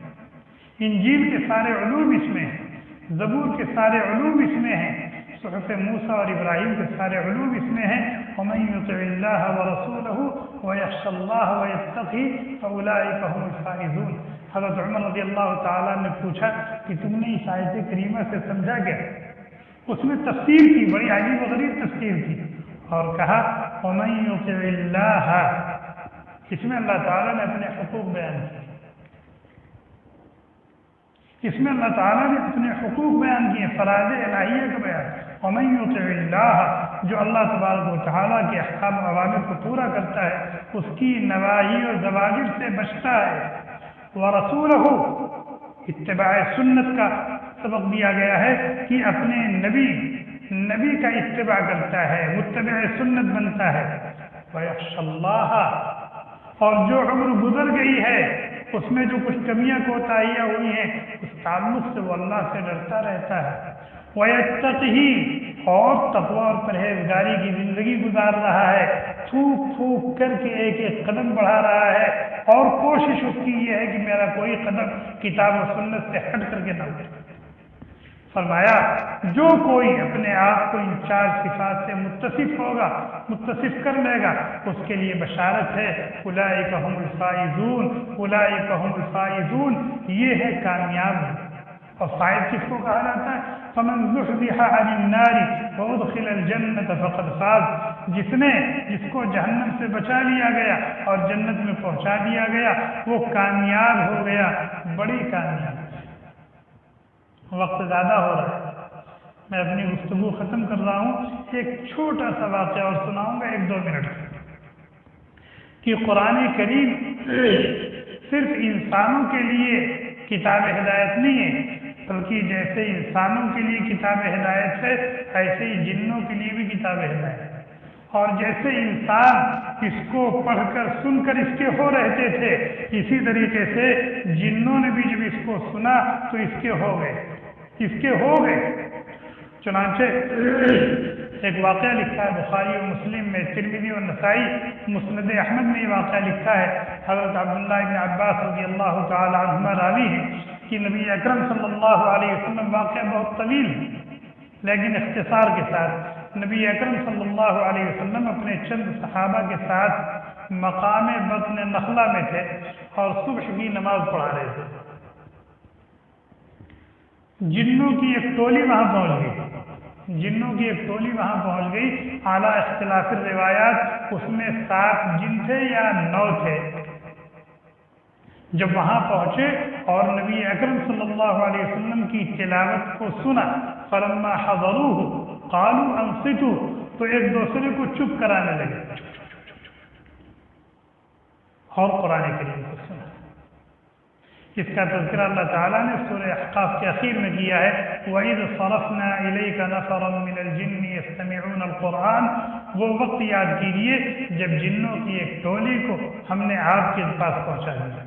انجیل کے سارے علوم اس میں ہیں، زبور کے سارے علوم اس میں ہیں، صحف موسیٰ اور ابراہیم کے سارے علوم اس میں ہیں۔ وَمَن يُطِعِ اللَّهَ وَرَسُولَهُ وَيَخْشَ اللَّهَ وَيَتَّقِهِ فَأُولَٰئِكَ هُمُ الْفَائِزُونَ۔ حضرت عمر رضی اللہ تعالیٰ نے پوچھا کہ تم نے اس آیت کریمہ سے سمجھا کیا؟ اس میں تفسیر کی، بڑی عجیب و غریب تفسیر کی، اور کہا وَمَن يُطِعِ اللَّهَ، اس میں اللہ تعالیٰ نے اپنے حقوق بیان کیے، اس میں اللہ تعالیٰ نے اپنے حقوق بیان کیے، فرائض الہیہ کا بیان۔ وَمَن يُطِعِ اللَّهَ، جو اللہ تبارک و تعالیٰ کے احکام و اوامر کو پورا کرتا ہے، اس کی نواہی اور زواجر سے بچتا ہے، وَرَسُولَهُ، اتباع سنت کا سبق دیا گیا ہے کہ اپنے نبی کا اتباع کرتا ہے، متبع سنت بنتا ہے، وَيَخْشَ اللَّهَ، اور جو عمر گزر گئی ہے اس میں جو کچھ کمیاں کوتاہیاں ہوئی ہیں اس تعلق سے وہ اللہ سے ڈرتا رہتا ہے، وَيَتَّقِهِ، اور تقویٰ اور پرہیزگاری کی زندگی گزار رہا ہے، تھوک پھونک کر کے ایک ایک قدم بڑھا رہا ہے، اور کوشش اس کی یہ ہے کہ میرا کوئی قدم کتاب و سنت سے ہٹ کر کے نہ اٹھے۔ فرمایا جو کوئی اپنے آپ کو ان چار صفات سے متصف ہوگا، متصف کر لے گا، اس کے لیے بشارت ہے، اولئک هم الفائزون، اولئک هم الفائزون، یہ ہے کامیاب۔ اور فائز کس کو کہا جاتا ہے؟ فمن زحزح عن النار وادخل الجنة فقد فاز، جس کو جہنم سے بچا لیا گیا اور جنت میں پہنچا دیا گیا وہ کامیاب ہو گیا، بڑی کامیاب۔ وقت زیادہ ہو رہا ہے، میں اپنی گفتگو ختم کر رہا ہوں، ایک چھوٹا سا واقعہ اور سناؤں گا 1-2 منٹ کہ قرآن کریم صرف انسانوں کے لیے کتاب ہدایت نہیں ہے بلکہ جیسے انسانوں کے لیے کتاب ہدایت ہے ایسے ہی جنوں کے لیے بھی کتاب ہدایت ہے۔ اور جیسے انسان اس کو پڑھ کر سن کر اس کے ہو رہتے تھے، اسی طریقے سے جنوں نے بھی جب اس کو سنا تو اس کے ہو گئے۔ چنانچہ ایک واقعہ لکھا ہے بخاری و مسلم میں، ترمذی و نسائی مسند احمد میں یہ واقعہ لکھا ہے۔ حضرت عبداللہ بن عباس رضی اللہ تعالی عنہما راوی ہیں کہ نبی اکرم صلی اللہ علیہ وسلم، واقعہ بہت طویل ہے لیکن اختصار کے ساتھ، نبی اکرم صلی اللہ علیہ وسلم اپنے چند صحابہ کے ساتھ مقام بطن نخلہ میں تھے اور صبح کی نماز پڑھا رہے تھے۔ جنوں کی ایک ٹولی وہاں پہنچ گئی، اعلیٰ اختلاف الروایات اس میں 7 جن تھے یا 9 تھے۔ جب وہاں پہنچے اور نبی اکرم صلی اللہ علیہ وسلم کی تلاوت کو سنا، فلما حضروه قالوا انصتوا، تو ایک دوسرے کو چپ کرانے لگے اور قرآن کریم کو سنا۔ اس کا تذکرہ اللہ تعالیٰ نے سورہ احقاف کے اخیر میں کیا ہے، وَإِذْ صَرَفْنَا إِلَيْكَ نَفَرًا مِنَ الْجِنِّ يَسْتَمِعُونَ الْقُرْآنَ، وہ وقت یاد کیجیے جب جنوں کی ایک ٹولی کو ہم نے آپ کے پاس پہنچا دیا،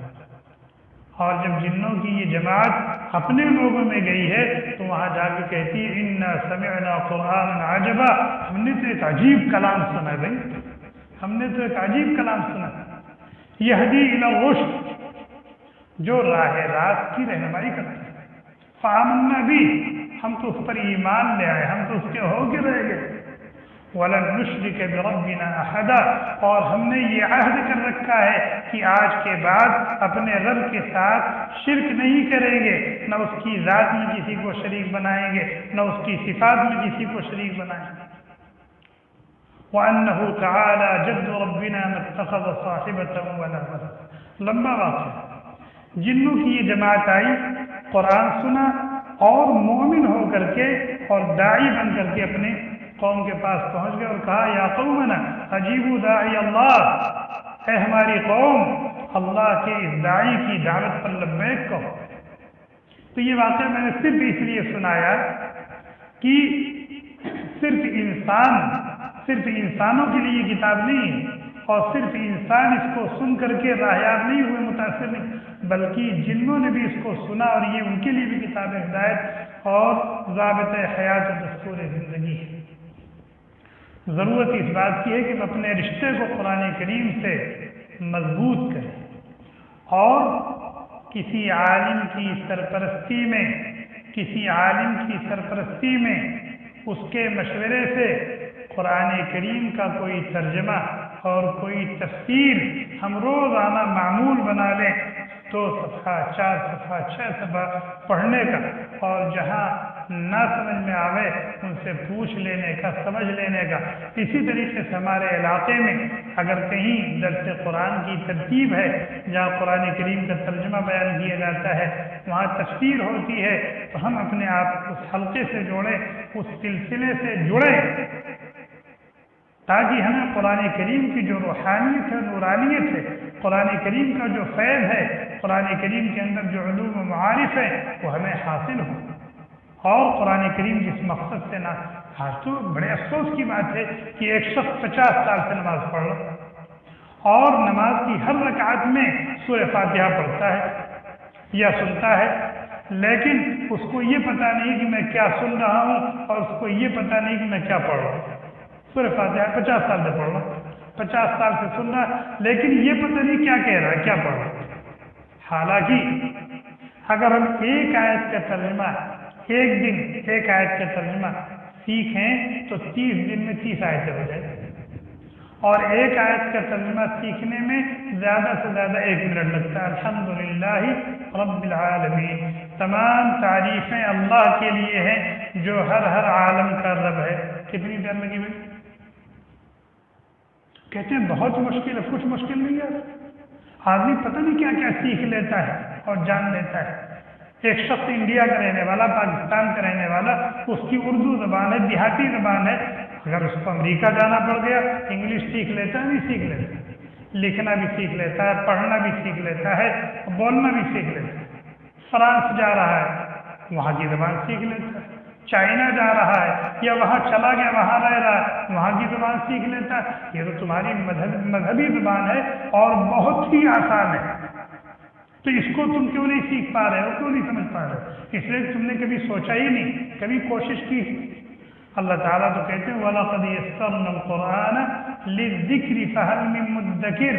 اور جب جنوں کی یہ جماعت اپنے لوگوں میں گئی ہے تو وہاں جا کے کہتی ہے اِنَّا سَمِعْنَا قُرْآنًا عَجَبًا، ہم نے تو ایک عجیب کلام سنا بھائی، یہدی الی الرشد، جو راہ راست کی رہنمائی کرتا ہے، فآمنا بھی، ہم تو اس پر ایمان لے آئے، ہم تو اس کے ہو کے رہ گئے، وَلَن نُشْرِكَ بِرَبِّنَا أَحَدًا، اور ہم نے یہ عہد کر رکھا ہے کہ آج کے بعد اپنے رب کے ساتھ شرک نہیں کریں گے، نہ اس کی ذات میں کسی کو شریک بنائیں گے، نہ اس کی صفات میں کسی کو شریک بنائیں گے۔ وَأَنَّهُ تَعَالَى جَدُّ رَبِّنَا مَا اتَّخَذَ صَاحِبَةً وَلَا وَلَدًا، لمبا واقعہ۔ جنوں کی یہ جماعت آئی، قرآن سنا اور مومن ہو کر کے اور داعی بن کر کے اپنے قوم کے پاس پہنچ گئے اور کہا یا قومنا اجیبوا داعی اللہ، اے ہماری قوم اللہ کے اس داعی کی دعوت پر لبیک کہو۔ تو یہ واقعہ میں نے صرف اس لیے سنایا کہ صرف انسانوں کے لیے یہ کتاب نہیں ہے، اور صرف انسان اس کو سن کر کے راہیاب نہیں ہوئے، متاثر نہیں، بلکہ جنوں نے بھی اس کو سنا اور یہ ان کے لیے بھی کتاب ہدایت اور ضابطۂ حیات و دستور زندگی ہے۔ ضرورت اس بات کی ہے کہ ہم اپنے رشتے کو قرآن کریم سے مضبوط کریں اور کسی عالم کی سرپرستی میں اس کے مشورے سے قرآن کریم کا کوئی ترجمہ اور کوئی تفسیر ہم روزانہ معمول بنا لیں، 2 صفحہ 4 صفحہ 6 صفحہ پڑھنے کا، اور جہاں نہ سمجھ میں آوے ان سے پوچھ لینے کا، سمجھ لینے کا۔ اسی طریقے سے ہمارے علاقے میں اگر کہیں درس قرآن کی ترتیب ہے جہاں قرآن کریم کا ترجمہ بیان کیا جاتا ہے، وہاں تفسیر ہوتی ہے، تو ہم اپنے آپ اس حلقے سے جوڑیں، اس سلسلے سے جڑیں، تاکہ ہمیں قرآن کریم کی جو روحانیت ہے، نورانیت ہے، قرآن کریم کا جو فیض ہے، قرآن کریم کے اندر جو علوم و معارف ہے، وہ ہمیں حاصل ہو۔ اور قرآن کریم جس مقصد سے نہ، آج تو بڑے افسوس کی بات ہے کہ ایک شخص 50 سال سے نماز پڑھ رہا اور نماز کی ہر رکعت میں سورہ فاتحہ پڑھتا ہے یا سنتا ہے، لیکن اس کو یہ پتہ نہیں کہ میں کیا سن رہا ہوں، اور اس کو یہ پتہ نہیں کہ میں کیا پڑھ رہا ہوں۔ سورہ فاتحہ 50 سال سے پڑھ رہا ہوں، 50 سال سے سن رہا، لیکن یہ پتہ نہیں کیا کہہ رہا ہے، کیا پڑھ رہا ہے۔ حالانکہ اگر ہم ایک آیت کا ترجمہ، ایک دن ایک آیت کا ترجمہ سیکھیں تو 30 دن میں 30 آیتیں ہو جائیں، اور ایک آیت کا ترجمہ سیکھنے میں زیادہ سے زیادہ 1 منٹ لگتا ہے۔ الحمدللہ رب العالمین، تمام تعریفیں اللہ کے لیے ہیں جو ہر عالم کا رب ہے۔ کتنی دیر لگی بھائی؟ کہتے ہیں بہت مشکل ہے، کچھ مشکل نہیں ہے، آدمی پتہ نہیں کیا کیا سیکھ لیتا ہے اور جان لیتا ہے۔ ایک شخص انڈیا کا رہنے والا، پاکستان کا رہنے والا، اس کی اردو زبان ہے، دیہاتی زبان ہے، اگر اس کو امریکہ جانا پڑ گیا انگلش سیکھ لیتا ہے، نہیں سیکھ لیتا، لکھنا بھی سیکھ لیتا ہے، پڑھنا بھی سیکھ لیتا ہے، بولنا بھی سیکھ لیتا ہے۔ فرانس جا رہا ہے وہاں کی زبان سیکھ لیتا ہے۔ چائنا جا رہا ہے یا وہاں چلا گیا وہاں رہ رہا ہے، وہاں کی زبان سیکھ لیتا ہے۔ یہ تو تمہاری مذہبی زبان ہے اور بہت ہی آسان ہے، تو اس کو تم کیوں نہیں سیکھ پا رہے ہو، کیوں نہیں سمجھ پا رہے ہو؟ اس لیے تم نے کبھی سوچا ہی نہیں، کبھی کوشش کی۔ اللہ تعالیٰ تو کہتے ہیں وَلَقَدْ يَسَّرْنَا الْقُرْآنَ لِلذِّكْرِ فَهَلْ مِن مُدَّكِرٍ،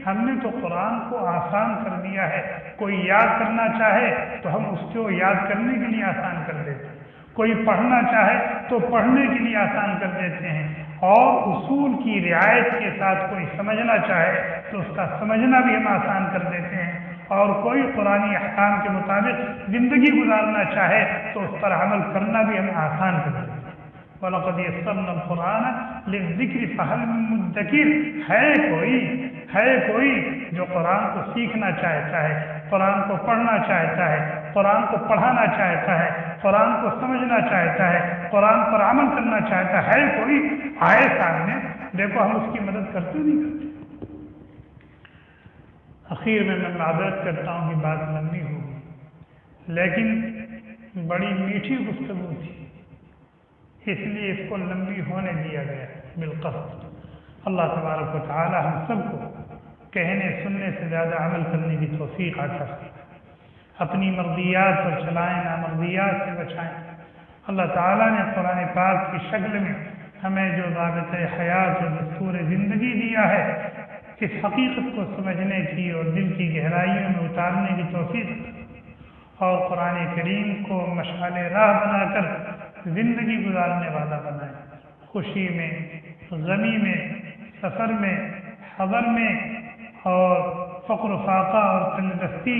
ہم نے تو قرآن کو آسان کر دیا ہے، کوئی یاد کرنا چاہے تو ہم اس کو یاد کرنے کے لیے آسان کر دیتے ہیں، کوئی پڑھنا چاہے تو پڑھنے کے لیے آسان کر دیتے ہیں، اور اصول کی رعایت کے ساتھ کوئی سمجھنا چاہے تو اس کا سمجھنا بھی ہم آسان کر دیتے ہیں، اور کوئی قرآنی احکام کے مطابق زندگی گزارنا چاہے تو اس پر عمل کرنا بھی ہم آسان کر دیتے ہیں۔ وَلَقَدْ يَسَّرْنَا الْقُرْآنَ لِلذِّكْرِ فَهَلْ مِن مُدَّكِرٍ، ہے کوئی جو قرآن کو سیکھنا چاہتا ہے، قرآن کو پڑھنا چاہتا ہے، قرآن کو پڑھانا چاہتا ہے، قرآن کو سمجھنا چاہتا ہے، قرآن پر عمل کرنا چاہتا ہے کوئی؟ آئے سامنے، دیکھو ہم اس کی مدد کرتے نہیں کرتے۔ اخیر میں معذرت کرتا ہوں کہ بات لمبی ہوگی، لیکن بڑی میٹھی گفتگو تھی، اس لیے اس کو لمبی ہونے دیا گیا بالقصد۔ اللہ تبارک و تعالی ہم سب کو کہنے سننے سے زیادہ عمل کرنے کی توفیق عطا فرمائے، اپنی مرضیات پر چلائیں، نامرضیات سے بچائیں۔ اللہ تعالیٰ نے قرآن پاک کی شکل میں ہمیں جو ضابطۂ حیات اور دستور زندگی دیا ہے، اس حقیقت کو سمجھنے کی اور دل کی گہرائیوں میں اتارنے کی توفیق، اور قرآن کریم کو مشعل راہ بنا کر زندگی گزارنے والا بنائے، خوشی میں، غمی میں، سفر میں، حضر میں، اور فقر و فاقہ اور تندرستی،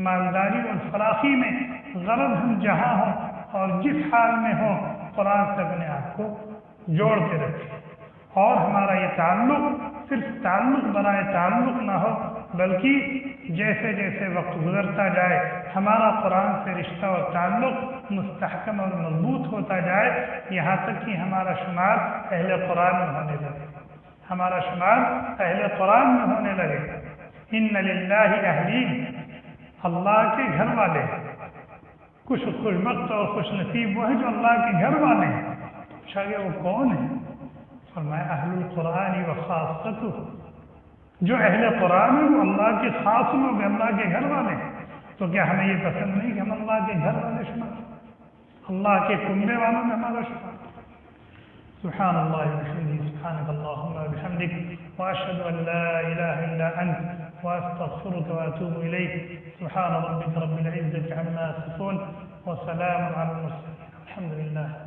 مالداری اور فراخی میں، غرض ہم جہاں ہوں اور جس حال میں ہوں قرآن سے اپنے آپ کو جوڑ کے رکھیں، اور ہمارا یہ تعلق صرف تعلق برائے تعلق نہ ہو، بلکہ جیسے جیسے وقت گزرتا جائے ہمارا قرآن سے رشتہ اور تعلق مستحکم اور مضبوط ہوتا جائے، یہاں تک کہ ہمارا شمار اہل قرآن میں ہونے لگے، ہمارا شمار اہل قرآن میں ہونے لگے۔ ان للہ اہلین، اللہ کے گھر والے، کچھ خوشبخت اور خوش نصیب وہ ہیں جو اللہ کے گھر والے ہیں۔ پوچھا گیا وہ کون ہیں؟ فرمایا اہل القرآن و خاصتہ، جو اہل قرآن ہیں وہ اللہ کے خاص لوگ ہیں، اللہ کے گھر والے ہیں۔ تو کیا ہمیں یہ پسند نہیں کہ ہم اللہ کے گھر والے شمار، اللہ کے کنبے والوں میں ہمارا شمار؟ سبحان اللہ وبحمدہ، سبحانک اللہم وبحمدک، واشہد ان لا الہ الا انت، واستغفرک واتوب الیک۔ سبحان ربک رب العزة عما یصفون، وسلام علی المرسلین، الحمد للہ۔